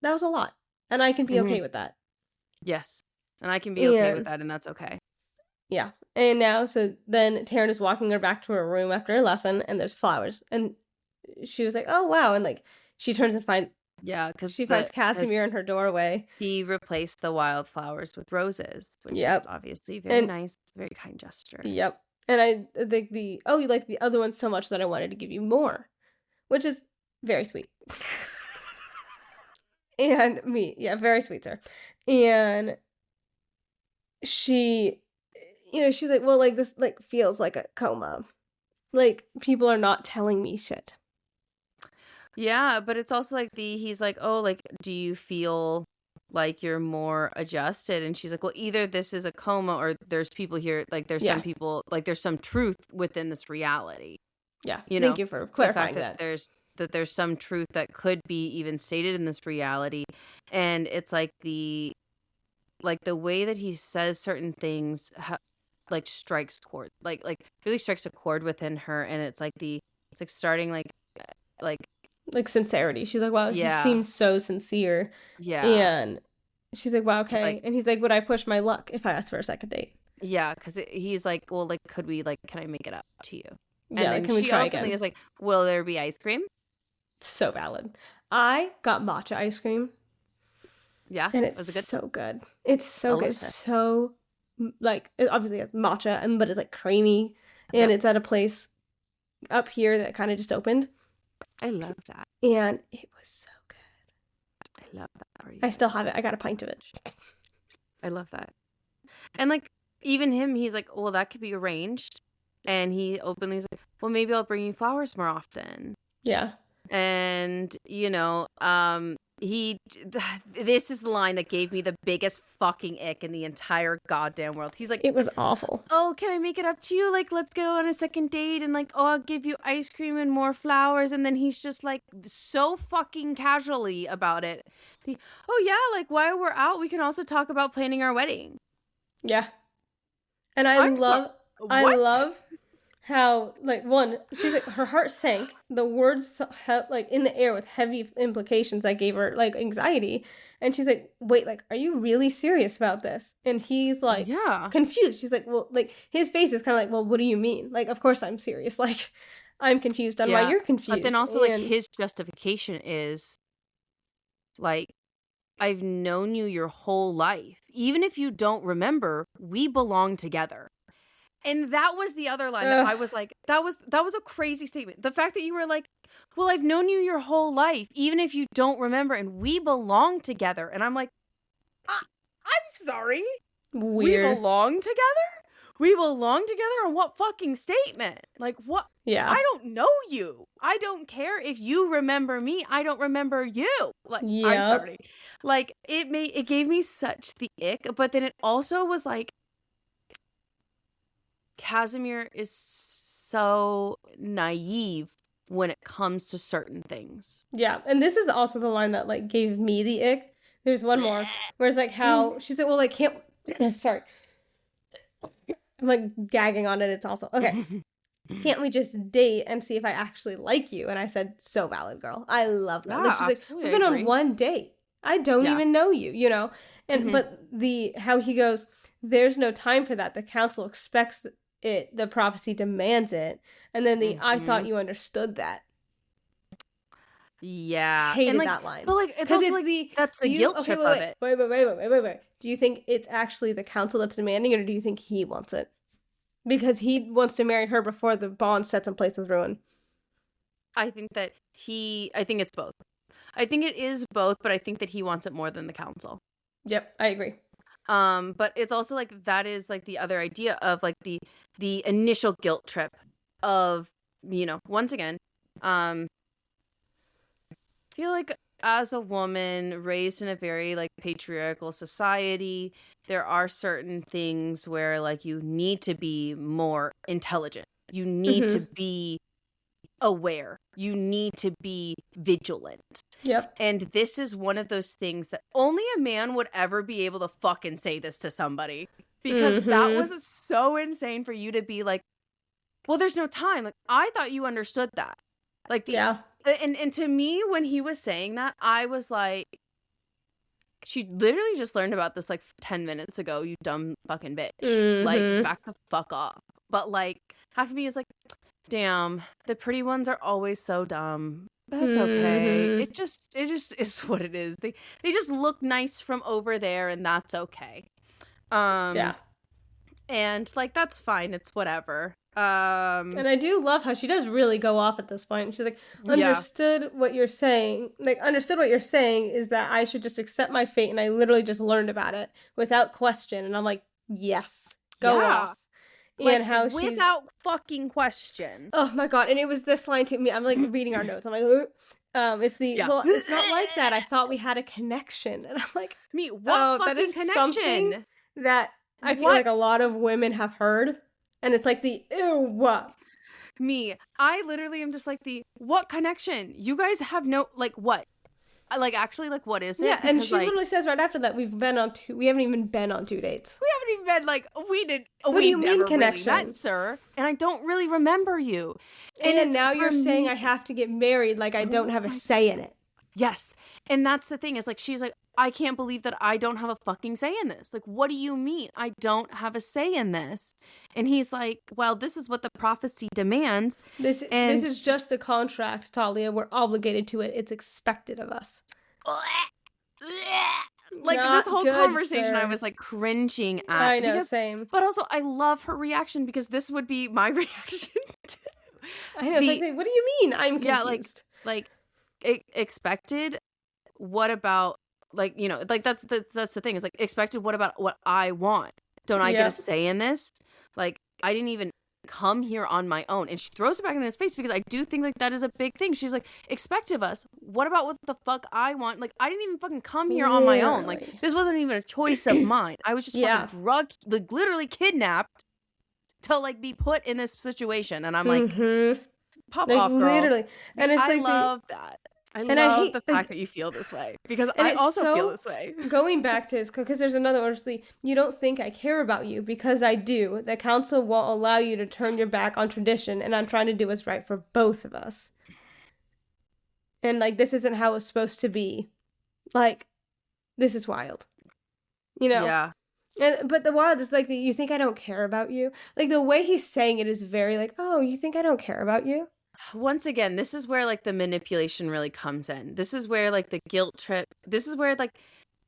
that was a lot. And I can be okay with that. Yes. And I can be okay with that. And that's okay. Yeah. And now, so then Taryn is walking her back to her room after her lesson and there's flowers. And she was like, oh, wow. And like she turns and finds because she finds Casimir in her doorway. He replaced the wildflowers with roses, which is obviously very nice. It's a very kind gesture. Yep. And I think you like the other one so much that I wanted to give you more, which is very sweet. And very sweet, sir. And she, she's like, well, like this like feels like a coma. Like people are not telling me shit. Yeah, but it's also like he's like, oh, like, do you feel like you're more adjusted? And she's like, well, either this is a coma or there's people here, like there's some people, like there's some truth within this reality. Yeah, thank you for clarifying that. There's some truth that could be even stated in this reality. And it's like the way that he says certain things like strikes chord, like really strikes a chord within her. And it's like it's like starting like sincerity. She's like, wow, he seems so sincere. Yeah. And she's like, wow, okay. And he's like, would I push my luck if I asked for a second date? Yeah, because he's like, well, like, could we, like, can I make it up to you? And then can we try again? Is like, will there be ice cream? So valid. I got matcha ice cream. Yeah, and it's so good. It's so good. It's so, like, obviously it's matcha, but it's like creamy, and it's at a place up here that kind of just opened. I love that. And it was so good. I love that. I still have it. I got a pint of it. I love that. And like, even him, he's like, well, that could be arranged. And he openly is like, well, maybe I'll bring you flowers more often. Yeah. And, this is the line that gave me the biggest fucking ick in the entire goddamn world. He's like, it was awful. Oh, can I make it up to you? Like, let's go on a second date and like, oh, I'll give you ice cream and more flowers. And then he's just like so fucking casually about it. Oh yeah, like while we're out, we can also talk about planning our wedding. Yeah. And I I'm sorry. What? love how, like, one, she's like, her heart sank. The words, like, in the air with heavy implications that gave her, like, anxiety. And she's like, wait, like, are you really serious about this? And he's, like, Yeah. confused. She's like, well, like, his face is kind of like, well, what do you mean? Like, of course I'm serious. Like, I'm confused on why Yeah. you're confused. But then also, like, his justification is, like, I've known you your whole life. Even if you don't remember, we belong together. And that was the other line that I was like, that was a crazy statement. The fact that you were like, well, I've known you your whole life, even if you don't remember, and we belong together. And I'm like, I'm sorry. Weird. We belong together? We belong together on what fucking statement? Like, what? Yeah. I don't know you. I don't care if you remember me. I don't remember you. Like, I'm sorry. Like, it gave me such the ick, but then it also was like, Casimir is so naive when it comes to certain things. Yeah, and this is also the line that, like, gave me the ick. There's one more where it's like how she's like, well, I can't. Sorry, I'm like gagging on it. It's also okay. Can't we just date and see if I actually like you? And I said, so valid, girl. I love that. Yeah, Like, she's like, we've been on one date. I don't even know you, you know. And but how he goes, there's no time for that. The council expects it. The prophecy demands it. And then I thought you understood that. Yeah, Hated and, like, that line. But like, it's also like that's the guilt trip of it. Wait. Do you think it's actually the council that's demanding it, or do you think he wants it? Because he wants to marry her before the bond sets in place with Ruin. I think it's both. I think it is both, but I think that he wants it more than the council. Yep, I agree. But it's also like that is like the other idea of like the initial guilt trip of, you know, once again, I feel like as a woman raised in a very like patriarchal society, there are certain things where like you need to be more intelligent. You need to be aware. You need to be vigilant. Yep. And this is one of those things that only a man would ever be able to fucking say this to somebody. Because that was so insane for you to be like, well, there's no time. Like, I thought you understood that. Like, and to me, when he was saying that, I was like, she literally just learned about this like 10 minutes ago, you dumb fucking bitch. Like, back the fuck up. But like, half of me is like, damn, the pretty ones are always so dumb. That's okay. It just is what it is. They just look nice from over there, and that's okay. Yeah. And like that's fine. It's whatever. And I do love how she does really go off at this point. She's like, understood what you're saying. Like, understood what you're saying is that I should just accept my fate, and I literally just learned about it without question. And I'm like, yes, go off. Like, and how without fucking question. Oh my god! And it was this line to me. I'm like reading our notes. I'm like, it's well, it's not like that. I thought we had a connection, and I'm like, what fucking that is connection? That I feel like a lot of women have heard, and it's like the ew. I literally am just like what connection? You guys have no like what? Like actually, like what is it? Yeah, and she literally says right after that we haven't even been on 2 dates. We haven't even been like What do you mean connections, really met, sir? And I don't really remember you. And now you're saying I have to get married, like I don't have a say in it. Yes, and that's the thing is like she's like, I can't believe that I don't have a fucking say in this. Like, what do you mean I don't have a say in this? And he's like, well, this is what the prophecy demands. This is just a contract, Talia. We're obligated to it. It's expected of us. Like, Not this whole good, conversation, sir. I was like cringing at. I know, same. But also, I love her reaction because this would be my reaction too. I know. It's like, what do you mean? I'm confused. Yeah, like expected. What about? Like, you know, like that's the thing. It's like expected. What about what I want? Don't I get a say in this? Like, I didn't even come here on my own. And she throws it back in his face because I do think like that is a big thing. She's like, expect of us. What about what the fuck I want? Like, I didn't even fucking come here on my own. Like, this wasn't even a choice of mine. I was just fucking drugged, like literally kidnapped to like be put in this situation. And I'm like, pop off, girl. Literally. And it's I like love that. I And I love hate the fact that you feel this way, because and I it's also feel so this way. going back to his, because there's another one, you don't think I care about you because I do. The council won't allow you to turn your back on tradition, and I'm trying to do what's right for both of us. And like, this isn't how it's supposed to be. Like, this is wild. You know? Yeah. But the wild is like, you think I don't care about you? Like, the way he's saying it is very like, oh, you think I don't care about you? Once again, this is where like the manipulation really comes in. This is where like the guilt trip, this is where like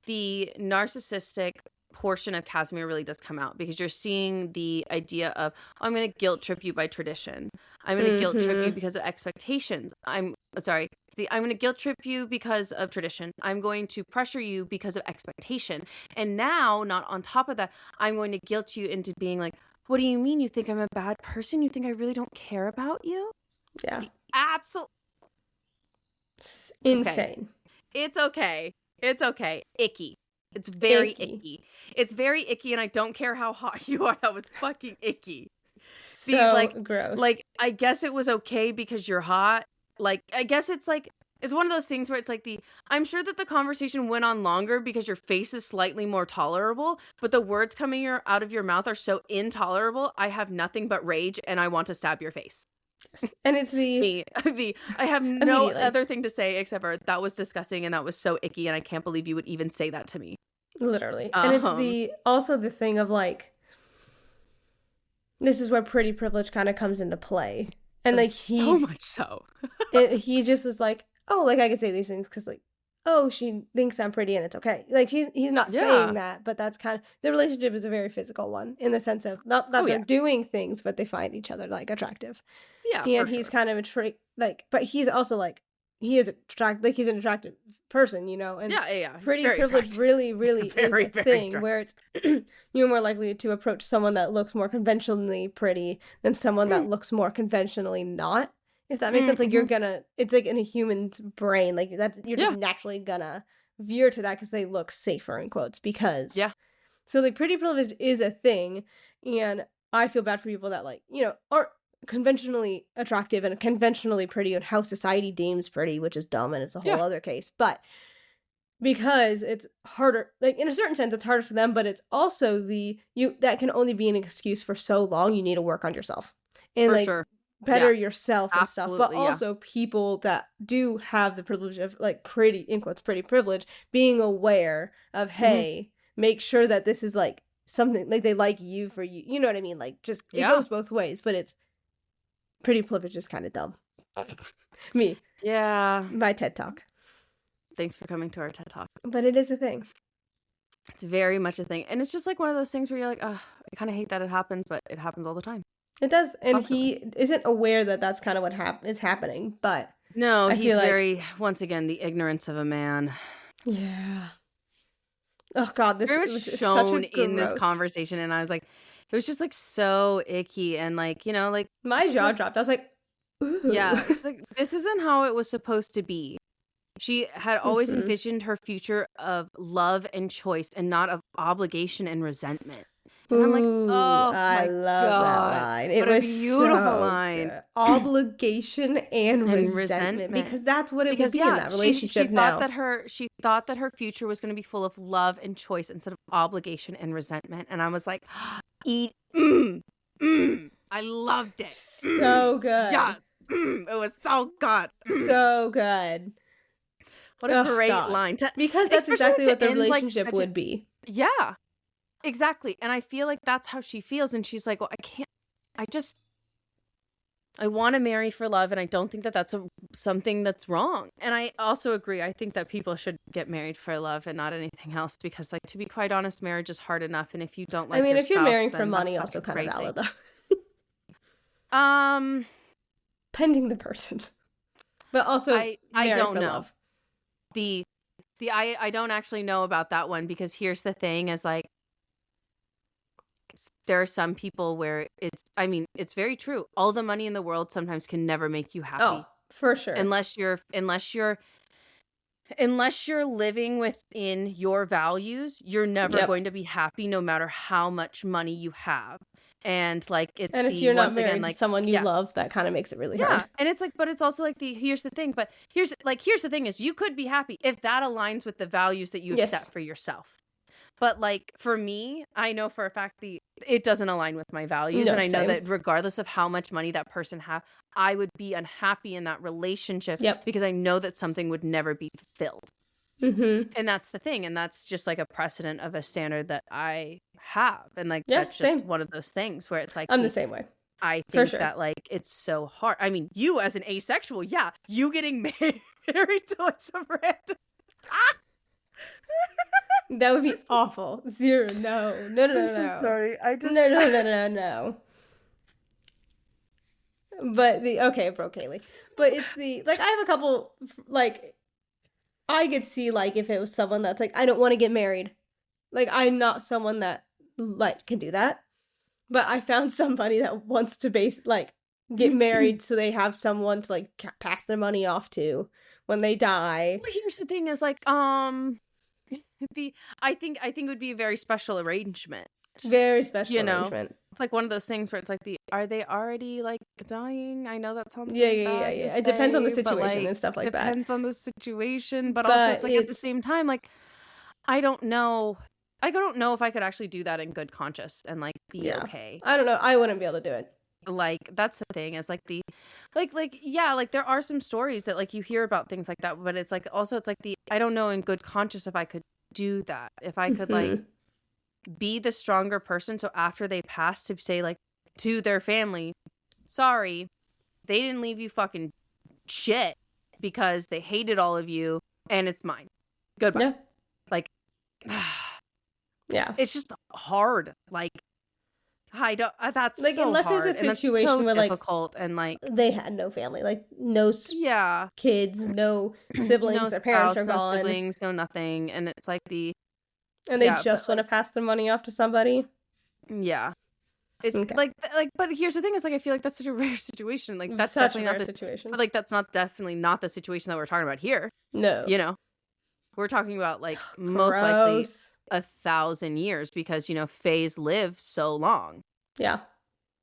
the narcissistic portion of Casimir really does come out, because you're seeing the idea of, oh, I'm going to guilt trip you by tradition. I'm going to guilt trip you because of expectations. I'm going to guilt trip you because of tradition. I'm going to pressure you because of expectation. And now, not on top of that, I'm going to guilt you into being like, what do you mean? You think I'm a bad person? You think I really don't care about you? Yeah. Absolute. Insane. Okay. It's okay. Icky. It's very icky. It's very icky, and I don't care how hot you are. That was fucking icky. So gross. Like, I guess it was okay because you're hot. Like, I guess it's like, it's one of those things where it's like I'm sure that the conversation went on longer because your face is slightly more tolerable, but the words coming out of your mouth are so intolerable. I have nothing but rage, and I want to stab your face. And it's I have no other thing to say except for that was disgusting and that was so icky, and I can't believe you would even say that to me. Literally. And it's also the thing of like, this is where pretty privilege kind of comes into play. And like so much so. He just is like, oh, like I can say these things because like, oh, she thinks I'm pretty and it's okay. Like he's not saying that, but that's kind of, the relationship is a very physical one in the sense of not that they're doing things, but they find each other like attractive. Yeah, and he's kind of but he's also like, he is attractive, like he's an attractive person, you know. And pretty privilege really is a thing where it's you're more likely to approach someone that looks more conventionally pretty than someone that looks more conventionally not. If that makes sense, like it's like in a human's brain, like you're just naturally gonna veer to that because they look safer in quotes because so like pretty privilege is a thing, and I feel bad for people that like, you know, are conventionally attractive and conventionally pretty and how society deems pretty, which is dumb and it's a whole other case, but because it's harder, like in a certain sense it's harder for them, but it's also that can only be an excuse for so long. You need to work on yourself and for like better yourself and stuff, but also people that do have the privilege of like pretty, in quotes, pretty privilege, being aware of, hey, make sure that this is like something like they like you for you know what I mean, like just it goes both ways, but it's pretty privilege is kind of dumb. My TED Talk. Thanks for coming to our TED Talk. But it is a thing. It's very much a thing, and it's just like one of those things where you're like, I kind of hate that it happens, but it happens all the time. It does, and constantly. He isn't aware that that's kind of what is happening, but no, he's very, once again, the ignorance of a man. Yeah. Oh God, this was shown in this conversation, and I was like, it was just like so icky, and like, you know, like my jaw dropped. I was like, ooh. Yeah, she's like, this isn't how it was supposed to be. She had always envisioned her future of love and choice, and not of obligation and resentment. And I'm like, oh, I love that line. It was a beautiful line. Good. Obligation and resentment, because that's what it would be in that relationship. She thought that her future was going to be full of love and choice instead of obligation and resentment. And I was like, I loved it. So good. Yes, it was so good. So good. What a great line. Because that's exactly what the relationship would be. Yeah. Exactly. And I feel like that's how she feels. And she's like, well, I want to marry for love. And I don't think that that's something that's wrong. And I also agree. I think that people should get married for love and not anything else. Because like, to be quite honest, marriage is hard enough. And if you don't like your spouse, if you're marrying for money, also kind of valid though. Pending the person. But also I don't know. Love. I don't actually know about that one, because here's the thing is like, there are some people where it's very true. All the money in the world sometimes can never make you happy. Oh, for sure. Unless you're living within your values, you're never going to be happy no matter how much money you have. And like it's and if the you're not once married again to like someone you love, that kind of makes it really hard. and it's like, but it's also like here's the thing, but here's the thing is you could be happy if that aligns with the values that you accept for yourself. But like for me, I know for a fact it doesn't align with my values, and I know that regardless of how much money that person have, I would be unhappy in that relationship because I know that something would never be fulfilled. And that's the thing, and that's just like a precedent of a standard that I have, and like that's just one of those things where it's like I'm the same way. I think that like it's so hard. I mean, you as an asexual, you getting married to like some random. That would be awful. Zero. No. I'm so sorry. I just no. But bro, Kaylee. But it's like I have a couple like I could see like if it was someone that's like I don't want to get married. Like I'm not someone that like can do that. But I found somebody that wants to get married so they have someone to like pass their money off to when they die. Well, here's the thing is like I think it would be a very special arrangement. Very special arrangement. It's like one of those things where it's like are they already like dying? I know that sounds yeah. It depends on the situation and stuff like that. Depends on the situation, but also it's like at the same time like I don't know if I could actually do that in good conscience and like be okay. I don't know. I wouldn't be able to do it. Like that's the thing is like like there are some stories that like you hear about things like that, but it's like also it's like I don't know in good conscience if I could do that, if I could like be the stronger person so after they pass to say like to their family, sorry, they didn't leave you fucking shit because they hated all of you and it's mine. Goodbye. Yeah. Like yeah. It's just hard. Like I don't. That's like so unless hard. There's a situation so where difficult and like they had no family, like no kids, no siblings, no their parents are no gone, siblings, no nothing, and it's like and they just want to pass their money off to somebody. Yeah, it's like. But here's the thing: is like I feel like that's such a rare situation. Like that's such definitely a rare not the situation. But like that's definitely not the situation that we're talking about here. No, we're talking about like most likely 1,000 years because Fays live so long. Yeah.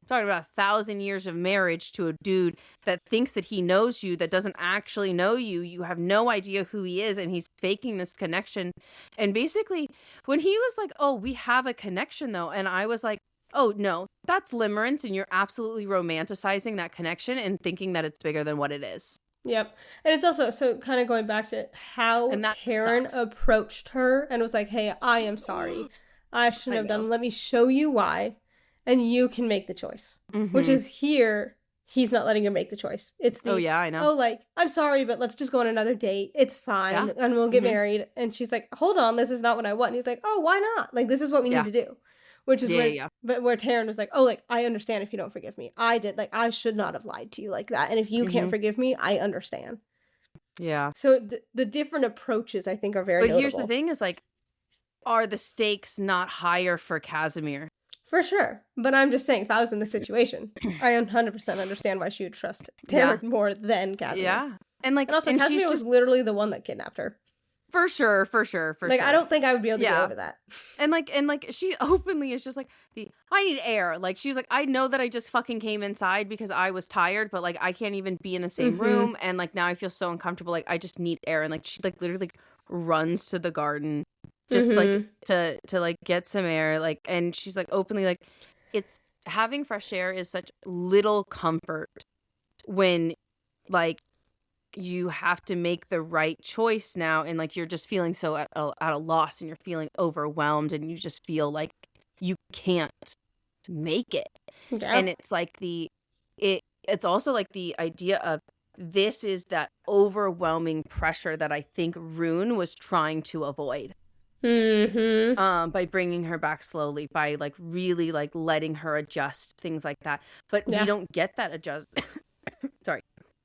Talking about 1,000 years of marriage to a dude that thinks that he knows you, that doesn't actually know you. You have no idea who he is, and he's faking this connection. And basically, when he was like, oh, we have a connection, though, and I was like, oh, no, that's limerence, and you're absolutely romanticizing that connection and thinking that it's bigger than what it is. Yep. And it's also, so kind of going back to how Taryn approached her and was like, hey, I am sorry. I shouldn't have done. Let me show you why. And you can make the choice. Which is here, he's not letting her make the choice. It's the, I know. Oh, like, I'm sorry, but let's just go on another date. It's fine. And we'll get married. And she's like, hold on, this is not what I want. And he's like, oh, why not? Like, this is what we need to do. Which is where Taryn was like, oh, like, I understand if you don't forgive me. I did. Like, I should not have lied to you like that. And if you can't forgive me, I understand. Yeah. So the different approaches, I think, are very notable. Here's the thing is, like, are the stakes not higher for Casimir? For sure. But I'm just saying, if I was in this situation, I 100% understand why she would trust Taryn more than Casimir. Yeah. And also, Casimir was literally the one that kidnapped her. For sure. Like, I don't think I would be able to get over that. And like she openly is just like, I need air. Like, she's like, I know that I just fucking came inside because I was tired, but like, I can't even be in the same room. And like, now I feel so uncomfortable. Like, I just need air. And like, she like literally like runs to the garden just like to like get some air. Like, and she's like openly like, it's having fresh air is such little comfort when like, you have to make the right choice now, and like you're just feeling so at a loss, and you're feeling overwhelmed, and you just feel like you can't make it. And it's like it's also like the idea of this is that overwhelming pressure that I think Rune was trying to avoid. By bringing her back slowly, by like really like letting her adjust, things like that. But we don't get that sorry.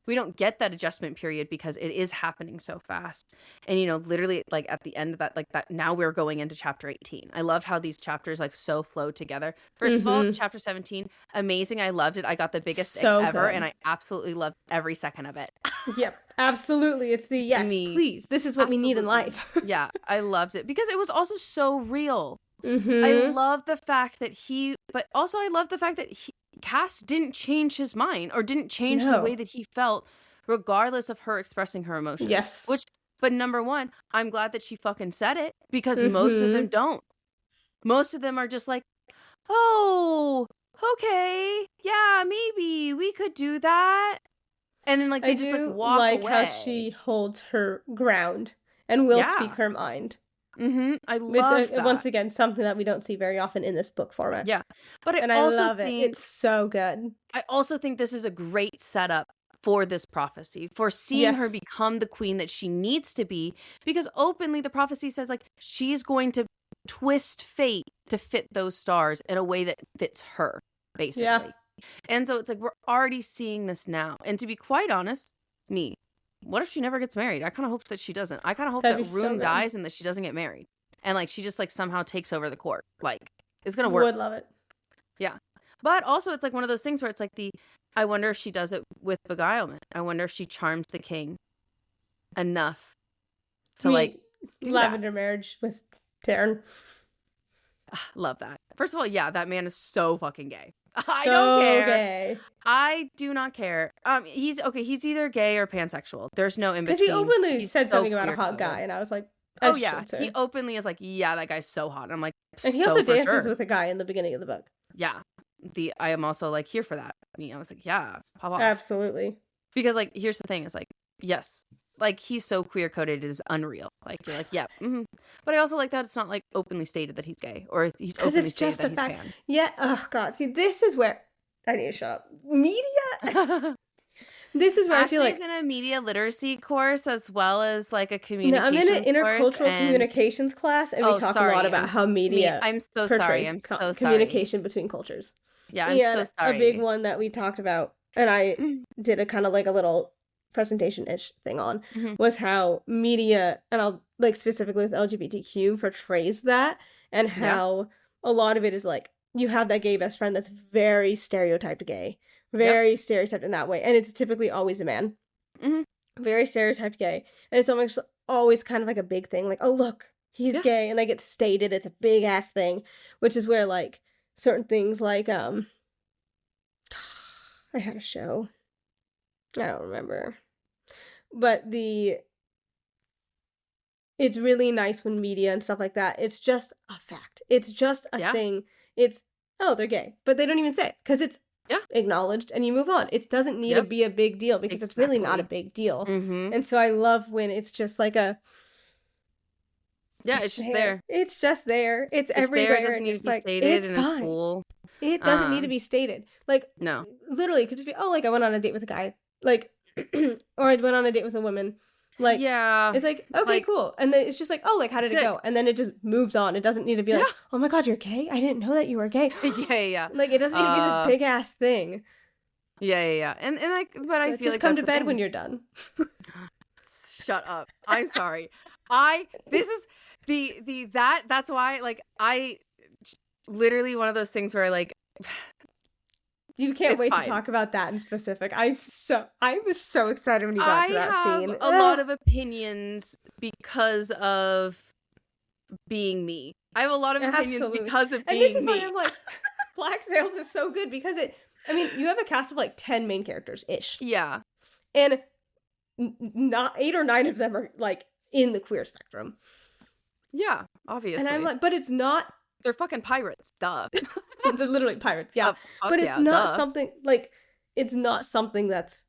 We don't get that adjustment period because it is happening so fast. And, literally like at the end of that, like that, now we're going into chapter 18. I love how these chapters like so flow together. First of all, chapter 17, amazing. I loved it. I got the biggest ick ever. And I absolutely loved every second of it. Yep, absolutely. It's the, yes, please. This is what we need in life. Yeah, I loved it because it was also so real. I Mm-hmm. love the fact that but also I love the fact that Cass didn't change his mind or didn't change the way No. that he felt, regardless of her expressing her emotions. Yes. But number one, I'm glad that she fucking said it, because most of them Mm-hmm. don't. Most of them are just like, oh, okay, yeah, maybe we could do that. And then, like, I they just, like, do walk like how away. she holds her ground and will speak Yeah. her mind. I It's love once that. again something that we don't see very often in this book format. Yeah. But And I love it. It's so good. I also think this is a great setup for this prophecy, for seeing her Yes. become the queen that she needs to be, because openly the prophecy says, like, she's going to twist fate to fit those stars in a way that fits her, basically. Yeah. And so it's like, we're already seeing this now. And to be quite honest, me, what if she never gets married? I kind of hope that she doesn't. I kind of hope That'd that be so Rune good. dies and that she doesn't get married. And, like, she just, like, somehow takes over the court. Like, it's going to work. Would love it. Yeah. But also, it's like one of those things where it's like I wonder if she does it with beguilement. I wonder if she charms the king enough to, like, do Lavender Marriage with Taryn. love that. First of all, yeah, that man is so fucking gay. I So don't care. gay. I do not care. He's either gay or pansexual. There's no in Because between. he openly He's said so something about a hot queer-coded. guy, and I was like, Oh as yeah, should, sir. he openly is like, yeah, that guy's so hot. And I'm like, And he so also for dances sure. with a guy in the beginning of the book. Yeah. I am also like here for that. I was like, yeah, pop off. Absolutely. Because, like, here's the thing, is like, yes, like, he's so queer coded, it is unreal. Like, you're like, yeah. But I also like that it's not, like, openly stated that he's gay, or he's Because openly it's stated just that a he's fact. pan. Yeah. Oh god. See, this is where I need to shut up. Media. This is where I feel like Ashley's in a media literacy course as well as, like, a no, communications I'm in an intercultural course, and communications class, and we oh, talk a sorry, lot about how media I'm so portrays sorry. I'm so sorry. communication between cultures. Yeah, I'm And so sorry. a big one that we talked about, and I did a kind of like a little presentation-ish thing on, was how media, and I'll like specifically with LGBTQ, portrays that, and how a lot of it is like, you have that gay best friend that's very stereotyped gay, very stereotyped in that way, and it's typically always a man. Very stereotyped gay, and it's almost always kind of like a big thing, like, oh look, he's gay, and like it's stated, it's a big ass thing, which is where like certain things like I had a show, I don't remember, but it's really nice when media and stuff like that, it's just a fact, it's just a thing, it's, oh, they're gay, but they don't even say it because it's acknowledged, and you move on. It doesn't need to be a big deal, because it's really not a big deal. And so I love when it's just like a it's just there. It's just there. It's everywhere. There. It doesn't need to be stated, and it's cool. It doesn't need to be stated. Like, no, literally, it could just be, oh, like I went on a date with a guy, like, or I went on a date with a woman. Like, it's like, okay, like, cool. And then it's just like, oh, like, how did it go? And then it just moves on. It doesn't need to be like, oh my God, you're gay? I didn't know that you were gay. yeah. Like, it doesn't need to be this big ass thing. Yeah. And like, but I feel just like come to bed when you're done. Shut up. I'm sorry. This is that's why, like, I literally one of those things where, like, you can't wait to talk about that in specific. I was so excited when you got to that scene. I have a lot of opinions because of being me. I have a lot of opinions because of being me. And this is why I'm like, Black Sails is so good, because you have a cast of like 10 main characters-ish. Yeah. And not 8 or 9 of them are like in the queer spectrum. Yeah, obviously. And I'm like, but it's not. They're fucking pirates, duh. They're literally pirates, yeah. But it's not something, like, it's not something that's,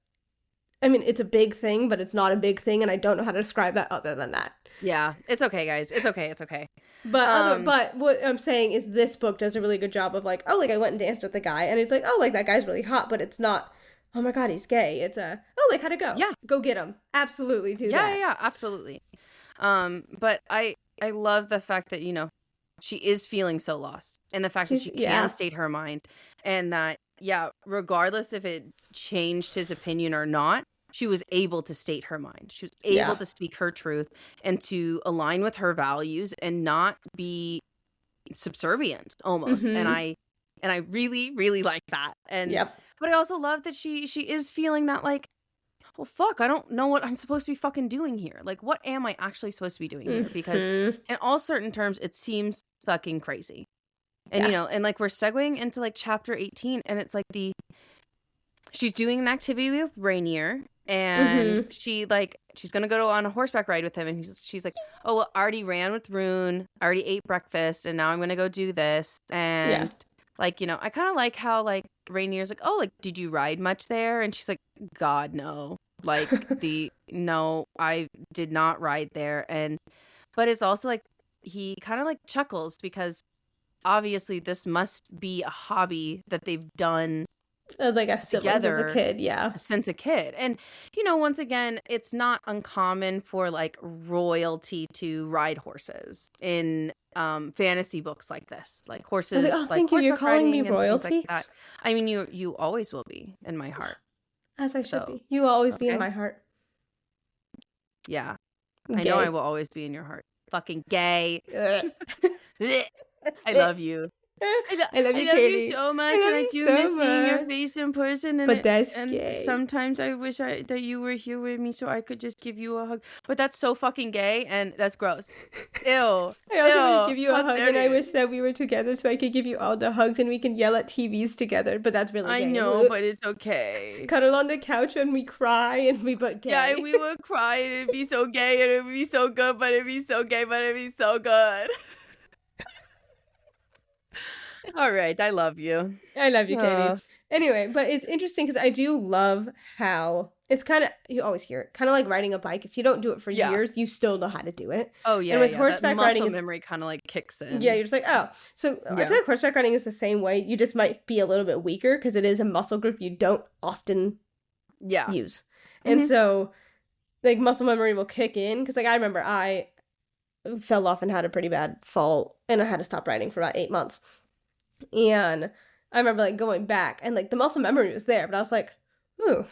it's a big thing, but it's not a big thing, and I don't know how to describe that other than that. Yeah, it's okay, guys. It's okay. But what I'm saying is this book does a really good job of, like, oh, like, I went and danced with the guy, and it's like, oh, like, that guy's really hot, but it's not, oh my God, he's gay. It's oh, like, how'd it go? Yeah. Go get him. Absolutely do that. Yeah, absolutely. But I love the fact that, she is feeling so lost, and the fact that she can state her mind, and that, regardless if it changed his opinion or not, she was able to state her mind. She was able to speak her truth and to align with her values and not be subservient almost. And I really, really like that. And but I also love that she is feeling that, like, well, fuck, I don't know what I'm supposed to be fucking doing here. Like, what am I actually supposed to be doing here? Because in all certain terms, it seems fucking crazy. And, Yeah. you know, and like we're segueing into like chapter 18, and it's like she's doing an activity with Rainier, and she's gonna go on a horseback ride with him, and she's like, oh, well, I already ran with Rune, I already ate breakfast, and now I'm gonna go do this. And like, you know, I kind of like how like Rainier's like, oh, like, did you ride much there? And she's like, God, no. Like no, I did not ride there. But it's also like he kind of like chuckles because obviously this must be a hobby that they've done as like a siblings as a kid, since a kid. And you know, once again, it's not uncommon for like royalty to ride horses in fantasy books like this, like horses. I was like, oh, like thank you, you're calling me royalty, like that. I mean, you always will be in my heart, as I should be. You will always be in my heart. Yeah, Gay. I know I will always be in your heart. Fucking gay. I love you. I love you so much, and I do miss seeing your face in person. And but that's gay. Sometimes I wish that you were here with me so I could just give you a hug. But that's so fucking gay, and that's gross. Ew. I also want to give you a hug, and I wish that we were together so I could give you all the hugs, and we can yell at TVs together. But that's really gay. I know, but it's okay. Cuddle on the couch and we cry, and we but gay. Yeah, and we would cry, and it'd be so gay, and it'd be so good, but it'd be so gay, but it'd be so good. All right, I love you. I love you, Katie. Anyway, but it's interesting because I do love how it's kind of, you always hear it, kind of like riding a bike. If you don't do it for years, you still know how to do it. Oh, yeah. And with horseback riding, muscle memory kind of like kicks in. Yeah, you're just like, oh. So I feel like horseback riding is the same way. You just might be a little bit weaker because it is a muscle group you don't often use. And so, like, muscle memory will kick in. Because, like, I remember I fell off and had a pretty bad fall, and I had to stop riding for about 8 months. And I remember like going back and like the muscle memory was there, but I was like, ooh,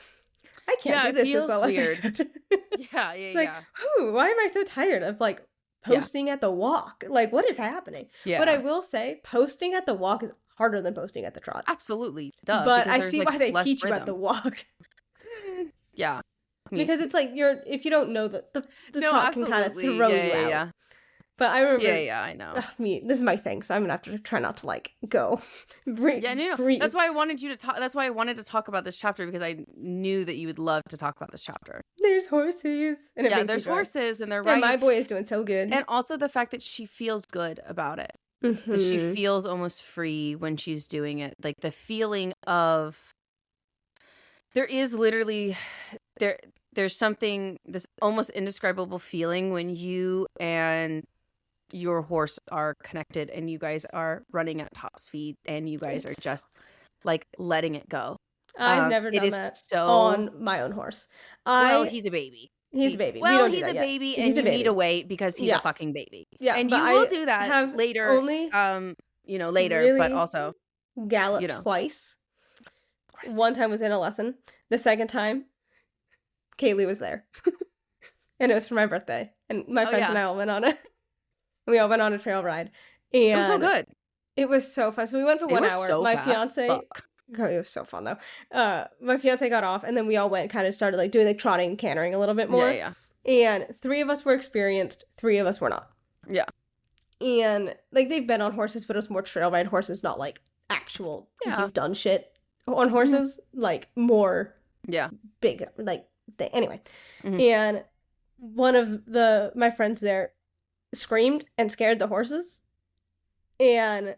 I can't do this as well as I could. It's like, ooh, why am I so tired of like posting at the walk? Like, what is happening? But I will say posting at the walk is harder than posting at the trot. Absolutely. Duh. But I see why they teach you at the walk. Yeah. Because it's like if you don't know the trot can kind of throw you out. Yeah. But I remember. Yeah, I know. This is my thing, so I'm gonna have to try not to like go. No. That's why I wanted you to talk. That's why I wanted to talk about this chapter because I knew that you would love to talk about this chapter. There's horses, and there's horses, and they're right. And my boy is doing so good, and also the fact that she feels good about it. That she feels almost free when she's doing it. Like the feeling of there is literally there's something, this almost indescribable feeling when you and your horse are connected and you guys are running at top speed and you guys are just like letting it go. I've never done that on my own horse. He's a baby. He's a baby. Well, he's a baby, and you need to wait because he's a fucking baby. Yeah, and you will do that later. Only, later, really but also galloped twice. One time was in a lesson. The second time, Kaylee was there, and it was for my birthday, and my friends and I all went on it. We all went on a trail ride, and it was so good. It was so fun. So we went for 1 hour. So my fast. Fiance. Oh, it was so fun though. My fiance got off, and then we all went, kind of started like doing like trotting, cantering a little bit more. Yeah. And 3 of us were experienced, 3 of us were not. Yeah. And like they've been on horses, but it was more trail ride horses, not like actual. You've done shit on horses, like more. Yeah. Big like thing. Anyway, and one of my friends there screamed and scared the horses, and.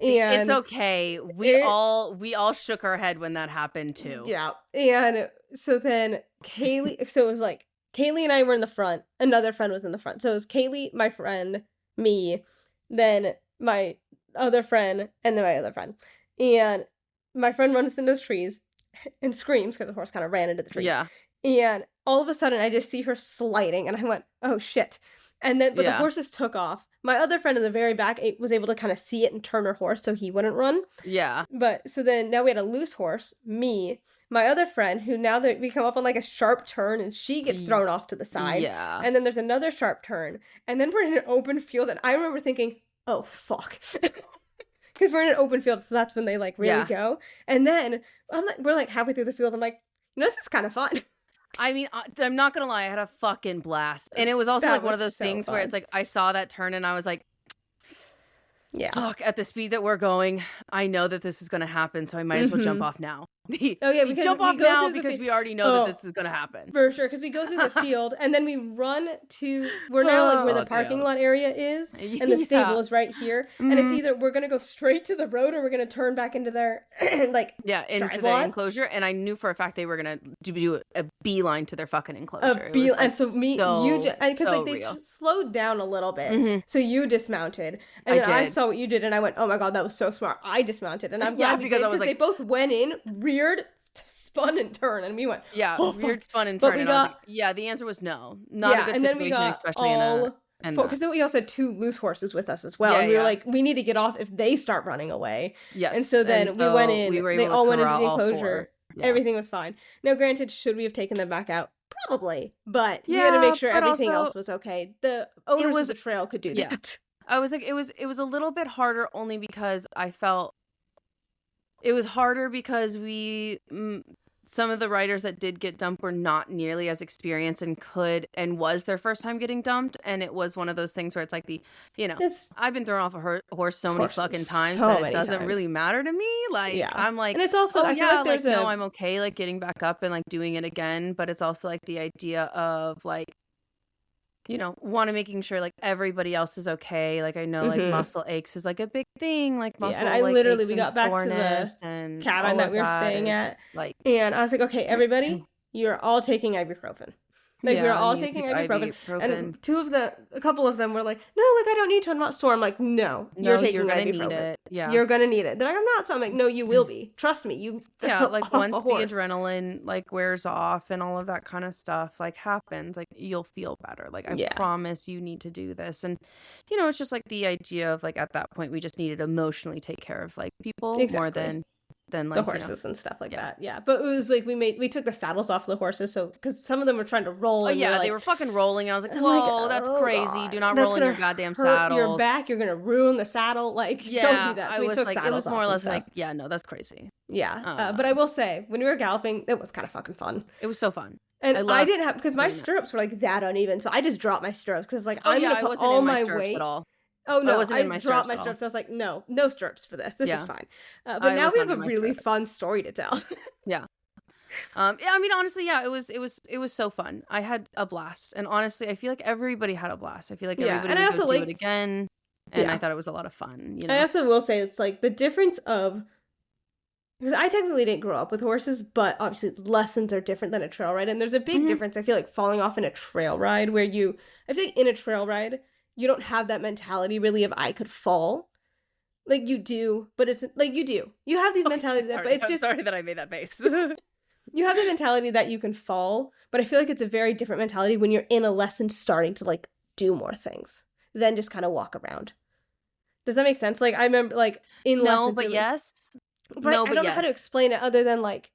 And it's okay. We all shook our head when that happened too. Yeah. And so then so it was like Kaylee and I were in the front. Another friend was in the front. So it was Kaylee, my friend, me, then my other friend, and then my other friend. And my friend runs into the trees and screams because the horse kind of ran into the trees. Yeah. And all of a sudden I just see her sliding and I went, oh shit. And then, but the horses took off. My other friend in the very back was able to kind of see it and turn her horse so he wouldn't run. Yeah. But so then now we had a loose horse, me, my other friend, who now that we come up on like a sharp turn and she gets thrown off to the side. Yeah. And then there's another sharp turn. And then we're in an open field. And I remember thinking, oh, fuck. Because we're in an open field. So that's when they like really go. And then we're like halfway through the field. I'm like, This is kind of fun. I mean, I'm not gonna lie, I had a fucking blast. And it was also like one of those things where it's like I saw that turn and I was like, yeah, fuck, at the speed that we're going, I know that this is gonna happen, so I might as well jump off now. Because jump off now because we already know that this is gonna happen. For sure, because we go through the field and then we run to, we're now like where the parking lot area is, and the stable is right here, and it's either we're gonna go straight to the road or we're gonna turn back into their like into the enclosure. And I knew for a fact they were gonna do a beeline to their fucking enclosure. And so you because like they slowed down a little bit, so you dismounted, and then I saw what you did, and I went, oh my god, that was so smart. I dismounted, and I'm glad because I was like, they both went in, reared, spun and turned, and we went, reared, spun and turned, and I was like, the answer was no, not a good situation, especially in because then we also had 2 loose horses with us as well, and we were like, we need to get off if they start running away. And so then we went in, they all went into the enclosure. Everything was fine. Now granted, should we have taken them back out? Probably, but we had to make sure everything else was okay. The owners of the trail could do that. I was like, it was a little bit harder only because I felt it was harder because some of the riders that did get dumped were not nearly as experienced and was their first time getting dumped. And it was one of those things where it's like I've been thrown off a horse so many fucking times that it doesn't really matter to me. Like, I'm like, and it's also, I feel like there's no, I'm okay, like getting back up and like doing it again. But it's also like the idea of like, want to making sure like everybody else is okay. Like I know like muscle aches is like a big thing. Like muscle, and I literally we got back to the cabin that we were staying at, and I was like, okay, everybody, you're all taking ibuprofen. Like we were all taking ibuprofen, and a couple of them were like, no, like I don't need to. I'm not sore. I'm like, no, you're taking ibuprofen. Need it. Yeah, you're gonna need it. They're like, I'm not. So I'm like, no, you will be. Trust me. You like once the adrenaline like wears off and all of that kind of stuff like happens, like you'll feel better. Like I promise you need to do this, and it's just like the idea of like at that point we just needed to emotionally take care of like people more than like the horses and stuff like that. Yeah, but it was like we took the saddles off the horses, so because some of them were trying to roll. They were fucking rolling. And I was like, whoa, that's crazy. God. Do not roll in your goddamn saddles. Your back, you're gonna ruin the saddle. Like, don't do that. So we took saddles off. It was more or less like, no, that's crazy. Yeah, but I will say, when we were galloping, it was kind of fucking fun. It was so fun. And I didn't have, because my stirrups were like that uneven, so I just dropped my stirrups because like I'm gonna put all my weight. At all. Oh no, I dropped my stirrups. I was like, no stirrups for this. This is fine. But now we have a really fun story to tell. I mean, honestly, it was so fun. I had a blast, and honestly, I feel like everybody had a blast. I feel like everybody would do it again, and I thought it was a lot of fun. I also will say it's like the difference of, because I technically didn't grow up with horses, but obviously lessons are different than a trail ride, and there's a big difference. I feel like falling off in a trail ride I feel like in a trail ride, you don't have that mentality really of I could fall. Like you do, but it's like you do. You have these mentality that, but it's just sorry that I made that face. You have the mentality that you can fall, but I feel like it's a very different mentality when you're in a lesson starting to like do more things than just kind of walk around. Does that make sense? Like I remember like in lessons. But yes. But I don't know how to explain it other than like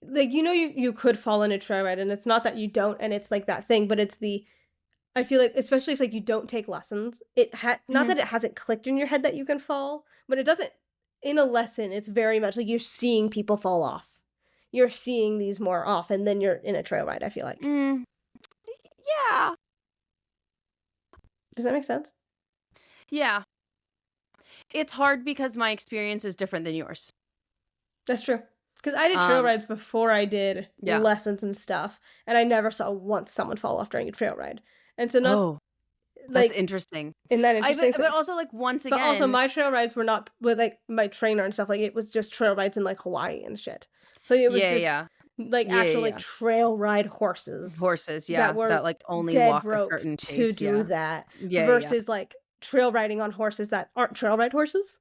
you could fall in a trail ride, and it's not that you don't, and it's like that thing, but it's I feel like, especially if like you don't take lessons, not that it hasn't clicked in your head that you can fall, but it doesn't. In a lesson, it's very much like you're seeing people fall off. You're seeing these more often than you're in a trail ride, I feel like. Yeah. Does that make sense? Yeah. It's hard because my experience is different than yours. That's true. Because I did trail rides before I did lessons and stuff, and I never saw once someone fall off during a trail ride. And so that's interesting. Isn't that interesting? But also like once again. But also my trail rides were not with like my trainer and stuff. Like it was just trail rides in like Hawaii and shit. So it was like actual like trail ride horses. That like only walk a certain pace to do that. Versus like trail riding on horses that aren't trail ride horses.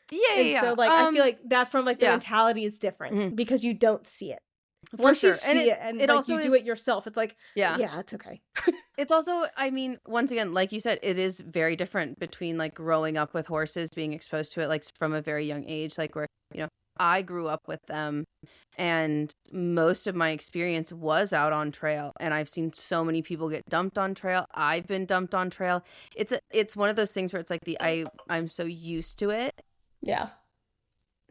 So like I feel like that's from like the mentality is different because you don't see it. Once you see it and you do it yourself, it's like, it's okay. It's also, I mean, once again, like you said, it is very different between like growing up with horses, being exposed to it like from a very young age, like where, I grew up with them and most of my experience was out on trail, and I've seen so many people get dumped on trail. I've been dumped on trail. It's one of those things where it's like I'm so used to it. Yeah.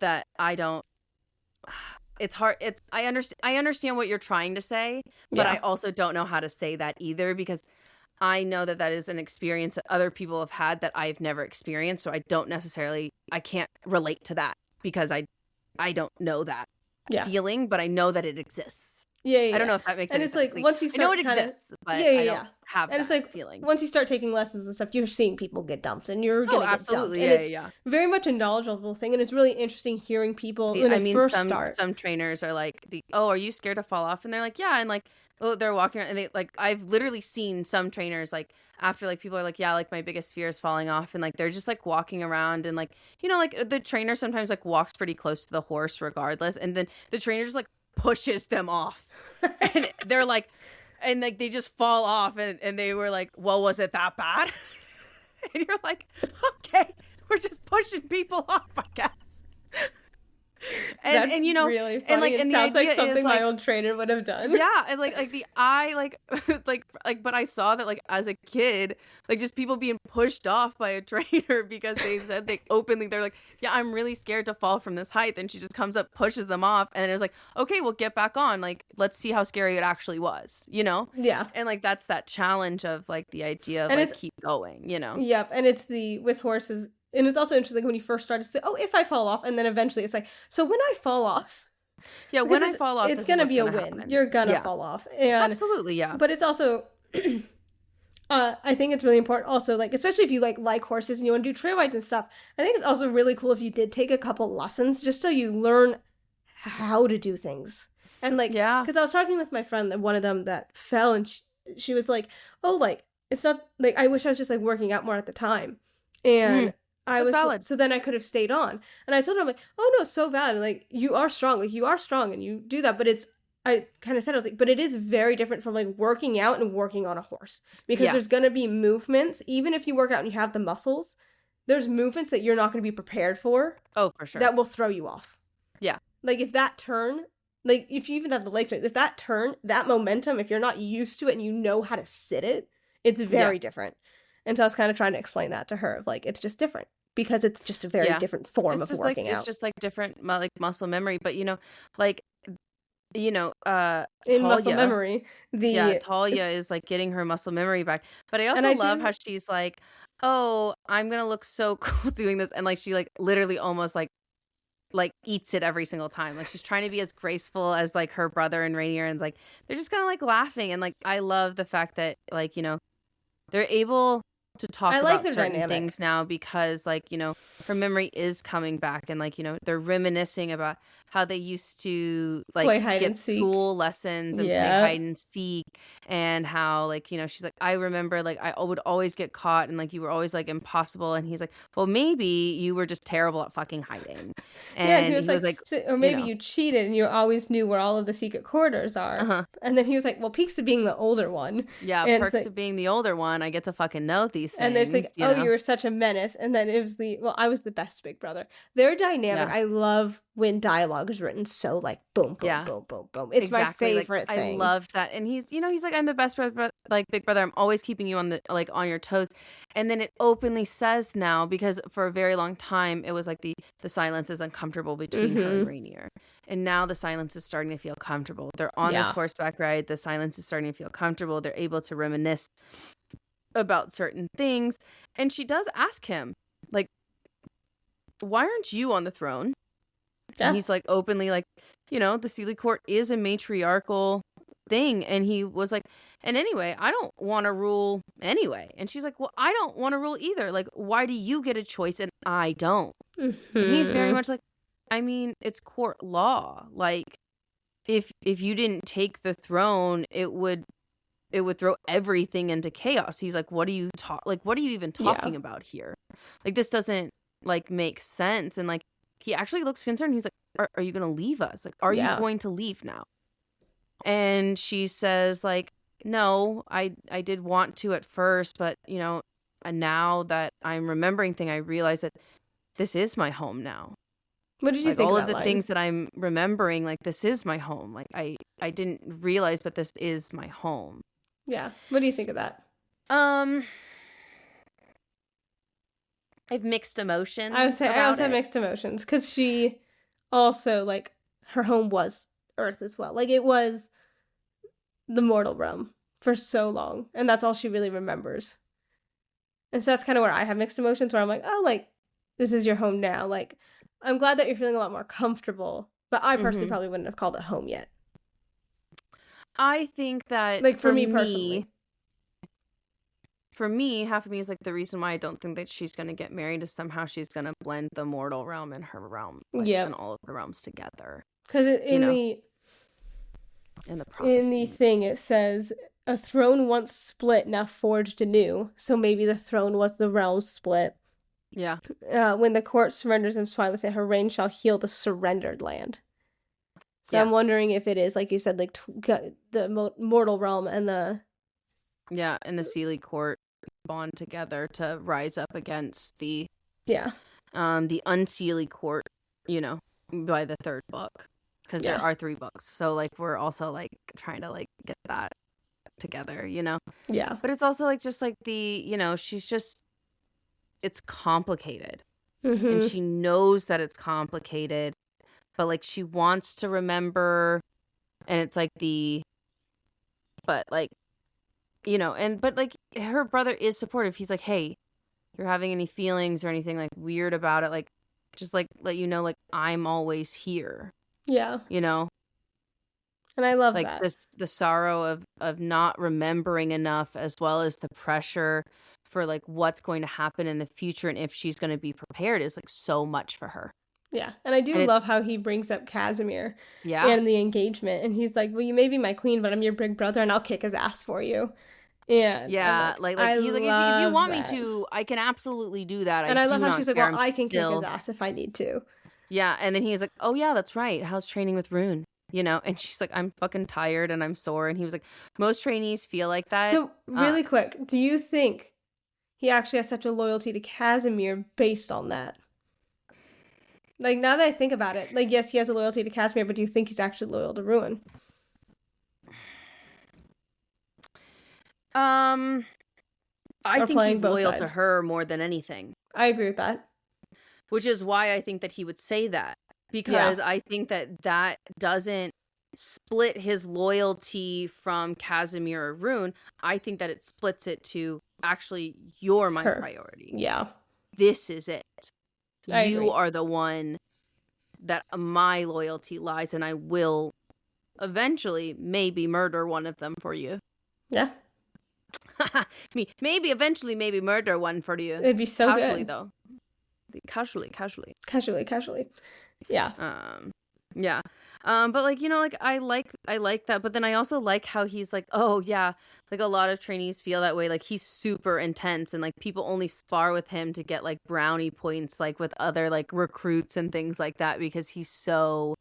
That I don't. it's hard. I understand what you're trying to say, but I also don't know how to say that either, because I know that that is an experience that other people have had that I've never experienced. So I can't relate to that because I don't know that feeling, but I know that it exists. I don't know if that makes any sense. And it's like, once you start, I know it exists, but I don't have and that it's like, feeling. Once you start taking lessons and stuff, you're seeing people get dumped, and you're gonna get dumped. Yeah, And it's very much a knowledgeable thing, and it's really interesting hearing people when they first start. Some trainers are like, "Oh, are you scared to fall off?" And they're like, "Yeah," and like, oh, they're walking around, and they like, I've literally seen some trainers like, after like people are like, "Yeah, like my biggest fear is falling off," and like they're just like walking around, and like, you know, like the trainer sometimes like walks pretty close to the horse regardless, and then the trainer just like pushes them off. And they're like, and like they just fall off, and they were like, "Well, was it that bad?" And you're like, "Okay, we're just pushing people off, I guess." And you know, really funny. And like, and it the sounds idea like something is, like, my old trainer would have done. yeah, and like the eye, like but I saw that like as a kid, like just people being pushed off by a trainer because they said they're like, "Yeah, I'm really scared to fall from this height," and she just comes up, pushes them off, and it's like, "Okay, well, get back on, like let's see how scary it actually was," you know? Yeah. And like that's that challenge of like the idea of And like keep going, you know? Yep, and it's with horses, and it's also interesting, like, when you first start, it's like, oh, if I fall off, and then eventually it's like, so when I fall off. Yeah, when I fall off, it's gonna be a win. Happen. You're gonna fall off. And absolutely, yeah. But it's also I think it's really important also, like, especially if you like horses and you want to do trail rides and stuff, I think it's also really cool if you did take a couple lessons just so you learn how to do things. And like, because I was talking with my friend, one of them that fell, and she was like, oh, like, it's not like, I wish I was just like working out more at the time. And I was valid. So then I could have stayed on. And I told her, I'm like, oh no, so valid. Like, you are strong. Like, you are strong and you do that. But I kind of said, I was like, but it is very different from like working out and working on a horse. Because there's going to be movements, even if you work out and you have the muscles, there's movements that you're not going to be prepared for. Oh, for sure. That will throw you off. Yeah. Like, if that turn, like, if you even have the leg strength, if that turn, that momentum, if you're not used to it and you know how to sit it, it's very different. And so I was kind of trying to explain that to her, of like, it's just different because it's just a very different form of working out. It's just like different, like muscle memory. But you know, like, you know, in muscle memory, Talia is like getting her muscle memory back. But I also love how she's like, oh, I'm gonna look so cool doing this, and like she like literally almost like eats it every single time. Like she's trying to be as graceful as like her brother and Rainier, and like they're just kind of like laughing. And like I love the fact that like, you know, they're able to talk about certain things now because like, you know, her memory is coming back, and like, you know, they're reminiscing about how they used to like skip school lessons and play hide and seek, and how like, you know, she's like, I remember like I would always get caught and like you were always like impossible, and he's like, well, maybe you were just terrible at fucking hiding. And he was like or maybe you cheated and you always knew where all of the secret corridors are. And then he was like, well, peaks of being the older one. Yeah, and perks of being the older one, I get to fucking know these things. And there's like, you were such a menace. And then it was I was the best big brother. Their dynamic, I love when dialogue is written so like boom, boom, boom, boom, boom. It's my favorite thing. I love that. And he's, you know, he's like, I'm the best like big brother. I'm always keeping you on the like on your toes. And then it openly says now, because for a very long time it was like the silence is uncomfortable between her and Rainier. And now the silence is starting to feel comfortable. They're on this horseback ride. The silence is starting to feel comfortable. They're able to reminisce about certain things. And she does ask him, like, why aren't you on the throne? And he's like openly like, you know, the Sealy court is a matriarchal thing. And he was like, and anyway, I don't want to rule anyway. And she's like, well, I don't want to rule either. Like, why do you get a choice and I don't? And he's very much like, I mean, it's court law. Like, if you didn't take the throne, it would throw everything into chaos. He's like, what are you even talking about here? Like, this doesn't like make sense. And like, he actually looks concerned. He's like, are you going to leave us? Like, are you going to leave now? And she says like, no, I did want to at first, but you know, and now that I'm remembering I realize that this is my home now. What did you think all of of the line? things that I'm remembering, like this is my home. Like I didn't realize, but this is my home. Yeah. What do you think of that? I have mixed emotions. I also have mixed emotions because she also like her home was Earth as well. Like, it was the mortal realm for so long, and that's all she really remembers. And so that's kind of where I have mixed emotions, where I'm like, oh, like, this is your home now. Like, I'm glad that you're feeling a lot more comfortable, but I personally probably wouldn't have called it home yet. I think that, like, for me personally. For me, half of me is like, the reason why I don't think that she's going to get married is somehow she's going to blend the mortal realm and her realm, like, and all of the realms together. Because in the thing, it says, a throne once split, now forged anew. So maybe the throne was the realm split. Yeah. When the court surrenders in Twilight, say her reign shall heal the surrendered land. So I'm wondering if it is, like you said, like the mortal realm and the... Yeah, and the Seelie court bond together to rise up against the... Yeah. The Unseelie court, you know, by the third book. Because there are 3 books. So, like, we're also, like, trying to, like, get that together, you know? Yeah. But it's also, like, just, like, the, you know, she's just... It's complicated. And she knows that it's complicated. But, like, she wants to remember. And it's, like, But, like, you know, but, like, her brother is supportive. He's like, hey, if you're having any feelings or anything, like, weird about it, like, just, like, let you know, like, I'm always here. Yeah. You know? And I love like, that. Like, the sorrow of not remembering enough, as well as the pressure for, like, what's going to happen in the future and if she's going to be prepared is, like, so much for her. Yeah. And I do love how he brings up Casimir and the engagement. And he's like, well, you may be my queen, but I'm your big brother and I'll kick his ass for you. And yeah, like he's like, if you want me to, I can absolutely do that. And I love how she's like, well, I can kick his ass if I need to. Yeah, and then he's like, oh yeah, that's right. How's training with Rune? You know, and she's like, I'm fucking tired and I'm sore. And he was like, most trainees feel like that. So really quick, do you think he actually has such a loyalty to Casimir based on that? Like, now that I think about it, like, yes, he has a loyalty to Casimir, but do you think he's actually loyal to Rune? I think he's loyal to her more than anything. I agree with that. Which is why I think that he would say that. Because I think that doesn't split his loyalty from Casimir or Rune. I think that it splits it to, actually, you're my priority. Yeah. This is it. You are the one that my loyalty lies, and I will eventually maybe murder one of them for you. Yeah. maybe eventually murder one for you. It'd be so casually, good. Though. Casually. Casually. Yeah. Yeah. But, like, you know, like, I like that, but then I also like how he's like, oh yeah, like, a lot of trainees feel that way. Like, he's super intense, and, like, people only spar with him to get, like, brownie points, like, with other, like, recruits and things like that, because he's so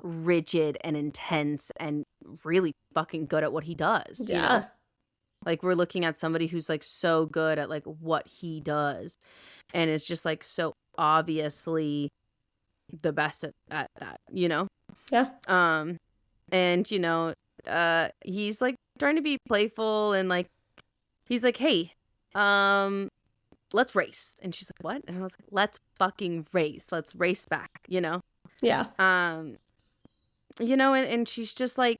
rigid and intense and really fucking good at what he does. Yeah. You know? Like, we're looking at somebody who's, like, so good at, like, what he does, and is just, like, so obviously the best at that, you know? Yeah. And, you know, he's, like, trying to be playful, and, like, he's like, hey, let's race. And she's like, what? And I was like, let's fucking race. Let's race back, you know? Yeah. You know, and she's just like,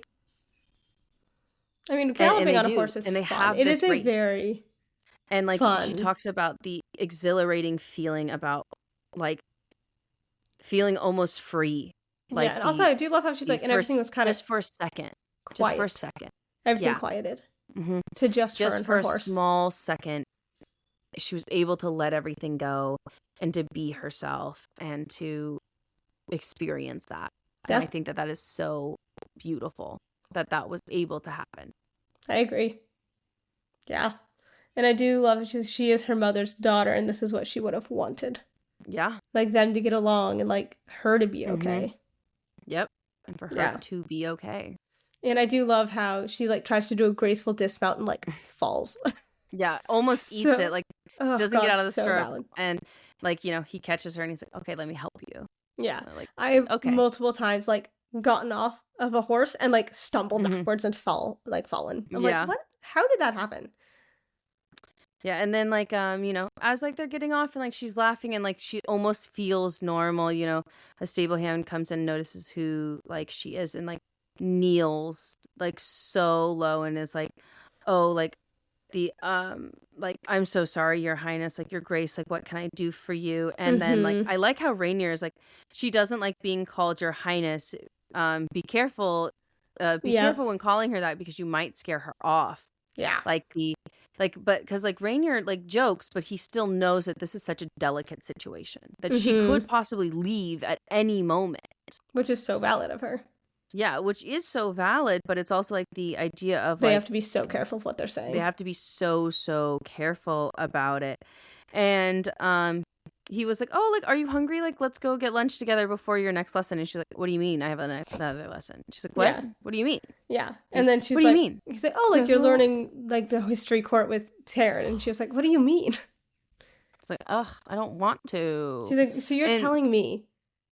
I mean, galloping on a horse is and they fun. have it this is a race. very and, like, fun. She talks about the exhilarating feeling about, like, feeling almost free. Like, yeah, and also I do love how she's like, and everything was kind of just for a second. Quiet. Just for a second. Everything quieted. To just her and for her a horse. small second, she was able to let everything go and to be herself and to experience that. And I think that is so beautiful that was able to happen. I agree. Yeah. And I do love she is her mother's daughter, and this is what she would have wanted. Yeah. Like, them to get along and, like, her to be okay. Yep. And for her to be okay. And I do love how she, like, tries to do a graceful dismount and, like, falls. Yeah. Almost eats it. Like, doesn't get out of the stirrup. And, like, you know, he catches her and he's like, okay, let me help you. Yeah. Like, I've multiple times, like, gotten off of a horse and, like, stumbled backwards and fallen. I'm like, what? How did that happen? Yeah, and then like as like they're getting off and like she's laughing and like she almost feels normal, a stable hand comes in and notices who like she is and like kneels like so low and is like, "Oh, like the like I'm so sorry, your highness, like your grace, like what can I do for you?" And then like Mm-hmm. I like how Rainier is like she doesn't like being called your highness. Be careful. Be Yeah. careful when calling her that because you might scare her off. Yeah. Like but because like Rainier like jokes, but he still knows that this is such a delicate situation that she Mm-hmm. could possibly leave at any moment. Which is so valid of her. Yeah, which is so valid, but it's also like the idea of They like have to be so careful of what they're they saying. have to be so careful about it. And he was like, "Oh, like are you hungry? Like let's go get lunch together before your next lesson." And she's like, "What do you mean? I have another lesson." She's like, "What? Yeah. What do you mean?" Yeah. And And then what she's do you like, mean? he's like, "Oh, like you're learning like the history court with Taryn." And she was like, "What do you mean?" It's like, "Ugh, I don't want to." She's like, "So you're And telling me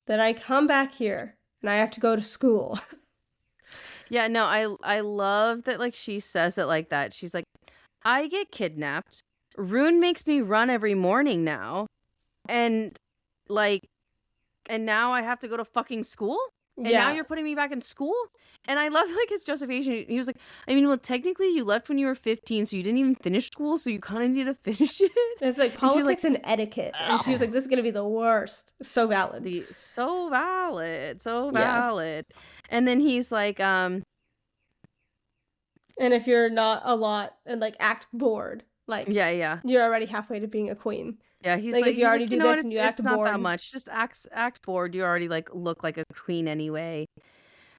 that I come back here and I have to go to school?" yeah, no, I love that like she says it like that. She's like, "I get kidnapped. Rune makes me run every morning now. And like and now I have to go to fucking school? And now Yeah. you're putting me back in school?" And I love like his justification. He was like, "I mean, well, technically you left when you were 15, so you didn't even finish school, so you kind of need to finish it." It's like And she's like, politics and etiquette. And she was like, "This is going to be the worst." So valid. so valid, so Yeah. valid. And then he's like, And if you're not a lot and like act bored, like yeah. you're already halfway to being a queen. Yeah, he's Like like, if you already do you know what? this and you It's act not that bored. much. Just act bored. You already like look like a queen anyway.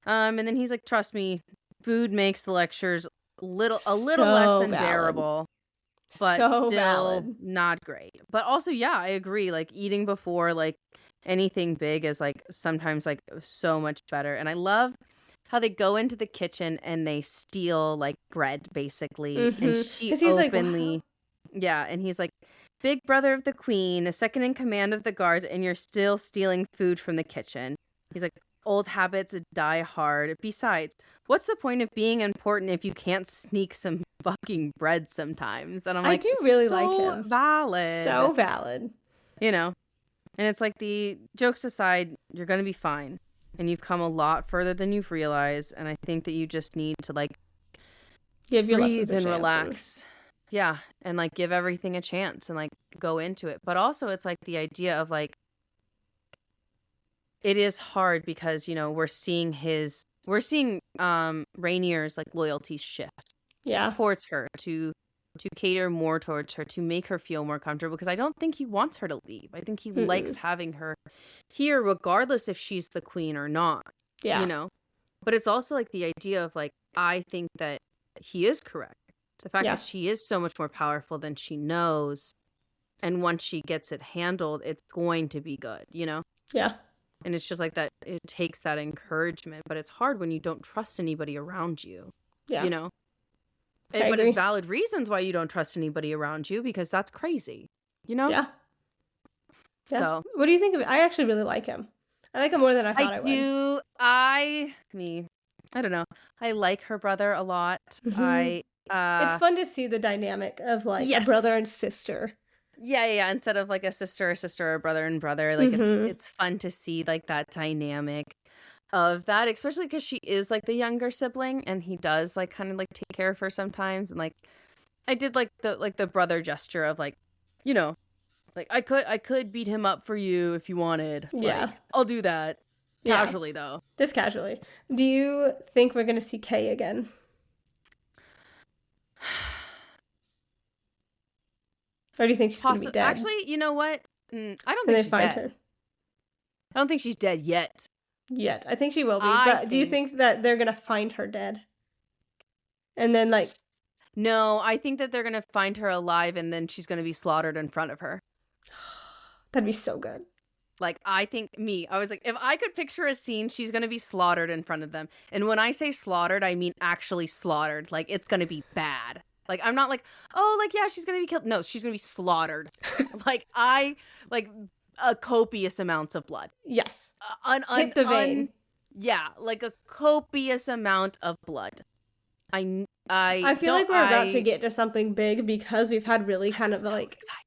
And then he's like, "Trust me, food makes the lectures a little So less valid. unbearable, but So still valid. not great." But also, yeah, I agree. Like eating before like anything big is like sometimes like so much better. And I love how they go into the kitchen and they steal like bread basically, and she Because he's like, openly, yeah, and he's like, "Big brother of the queen, a second in command of the guards, and you're still stealing food from the kitchen." He's like, "Old habits die hard. Besides, what's the point of being important if you can't sneak some fucking bread sometimes?" And I'm I like, do really so like him. valid. So valid. And it's like the jokes aside, you're going to be fine. And you've come a lot further than you've realized. And I think that you just need to like Give your breathe lessons a and chance relax. Yeah. And like give everything a chance and like go into it. But also it's like the idea of like, it is hard because, we're seeing Rainier's like loyalty shift Yeah. towards her to cater more towards her, to make her feel more comfortable, because I don't think he wants her to leave. I think he likes having her here regardless if she's the queen or not. Yeah. But it's also like the idea of like, I think that he is correct. The fact Yeah. that she is so much more powerful than she knows, and once she gets it handled, it's going to be good, Yeah. And it's just like that, it takes that encouragement, but it's hard when you don't trust anybody around you, Yeah. I But agree. it's valid reasons why you don't trust anybody around you, because that's crazy, Yeah. So what do you think of it? I actually really like him. I like him more than I thought I would. I don't know. I like her brother a lot. It's fun to see the dynamic of like a brother and sister. Yeah. Instead of like a sister, or a brother and brother, like it's fun to see like that dynamic of that, especially because she is like the younger sibling, and he does like kind of like take care of her sometimes. And like I did like the brother gesture of like, like I could beat him up for you if you wanted. Yeah, like, I'll do that casually though. Just casually. Do you think we're gonna see Kay again? Or do you think she's gonna be dead? Actually, you know what? I don't Can think they she's find dead. her? I don't think she's dead yet. I think she will be. But do you think that they're gonna find her dead? And then like, no, I think that they're gonna find her alive, and then she's gonna be slaughtered in front of her. that'd be so good. Like, I was like, if I could picture a scene, she's gonna be slaughtered in front of them. And when I say slaughtered, I mean actually slaughtered. Like, it's gonna be bad. Like, I'm not like, oh, like, yeah, she's gonna be killed. No, she's gonna be slaughtered. Copious amounts of blood. Yes. Hit the vein. Yeah, like a copious amount of blood. I feel like we're about to get to something big because we've had really kind of like excited.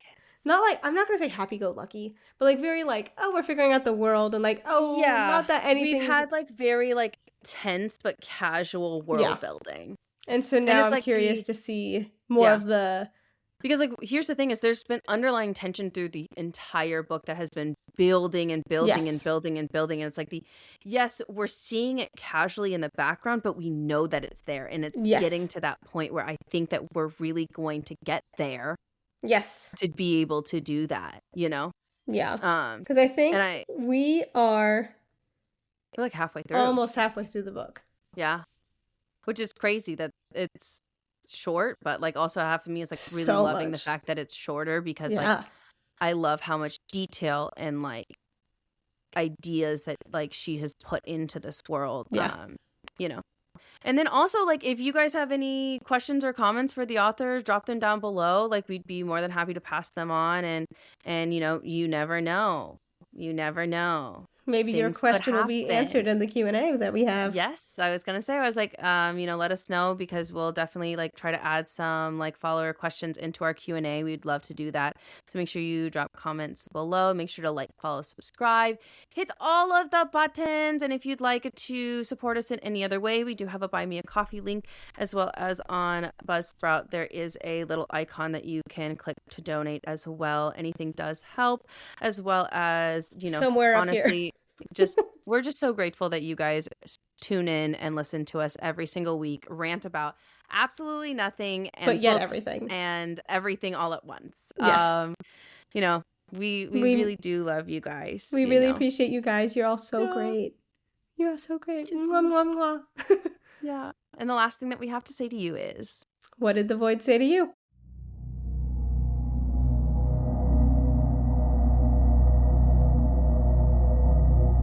not like, I'm not gonna say happy-go-lucky, but like very like, oh, we're figuring out the world and like, oh, not that anything. We've had like very like tense but casual world building. And so now I'm like curious to see more of the. Because like here's the thing is there's been underlying tension through the entire book that has been building and building and building and building. And it's like yes, we're seeing it casually in the background, but we know that it's there. And it's getting to that point where I think that we're really going to get there. Yes. To be able to do that, you know? Yeah. Because I think we are like halfway through. Almost halfway through the book. Yeah. Which is crazy that it's short, but like also half of me is like really loving the fact that it's shorter because like I love how much detail and like ideas that like she has put into this world. You know. And then also, like, if you guys have any questions or comments for the authors, drop them down below. Like, we'd be more than happy to pass them on. And you know, you never know. You never know. Maybe your question will be answered in the Q&A that we have. Yes, I was gonna say, I was like, you know, let us know because we'll definitely like try to add some like follower questions into our Q&A. We'd love to do that. So make sure you drop comments below. Make sure to like, follow, subscribe, hit all of the buttons. And if you'd like to support us in any other way, we do have a Buy Me a Coffee link, as well as on Buzzsprout. There is a little icon that you can click to donate as well. Anything does help, as well as, you know, somewhere honestly. We're just so grateful that you guys tune in and listen to us every single week rant about absolutely nothing and but yet everything and everything all at once. Yes. You know, we really do love you guys. We really appreciate you guys. You're all so great. You're all so great. Mwah, mwah, mwah. Yeah. And the last thing that we have to say to you is, what did the void say to you?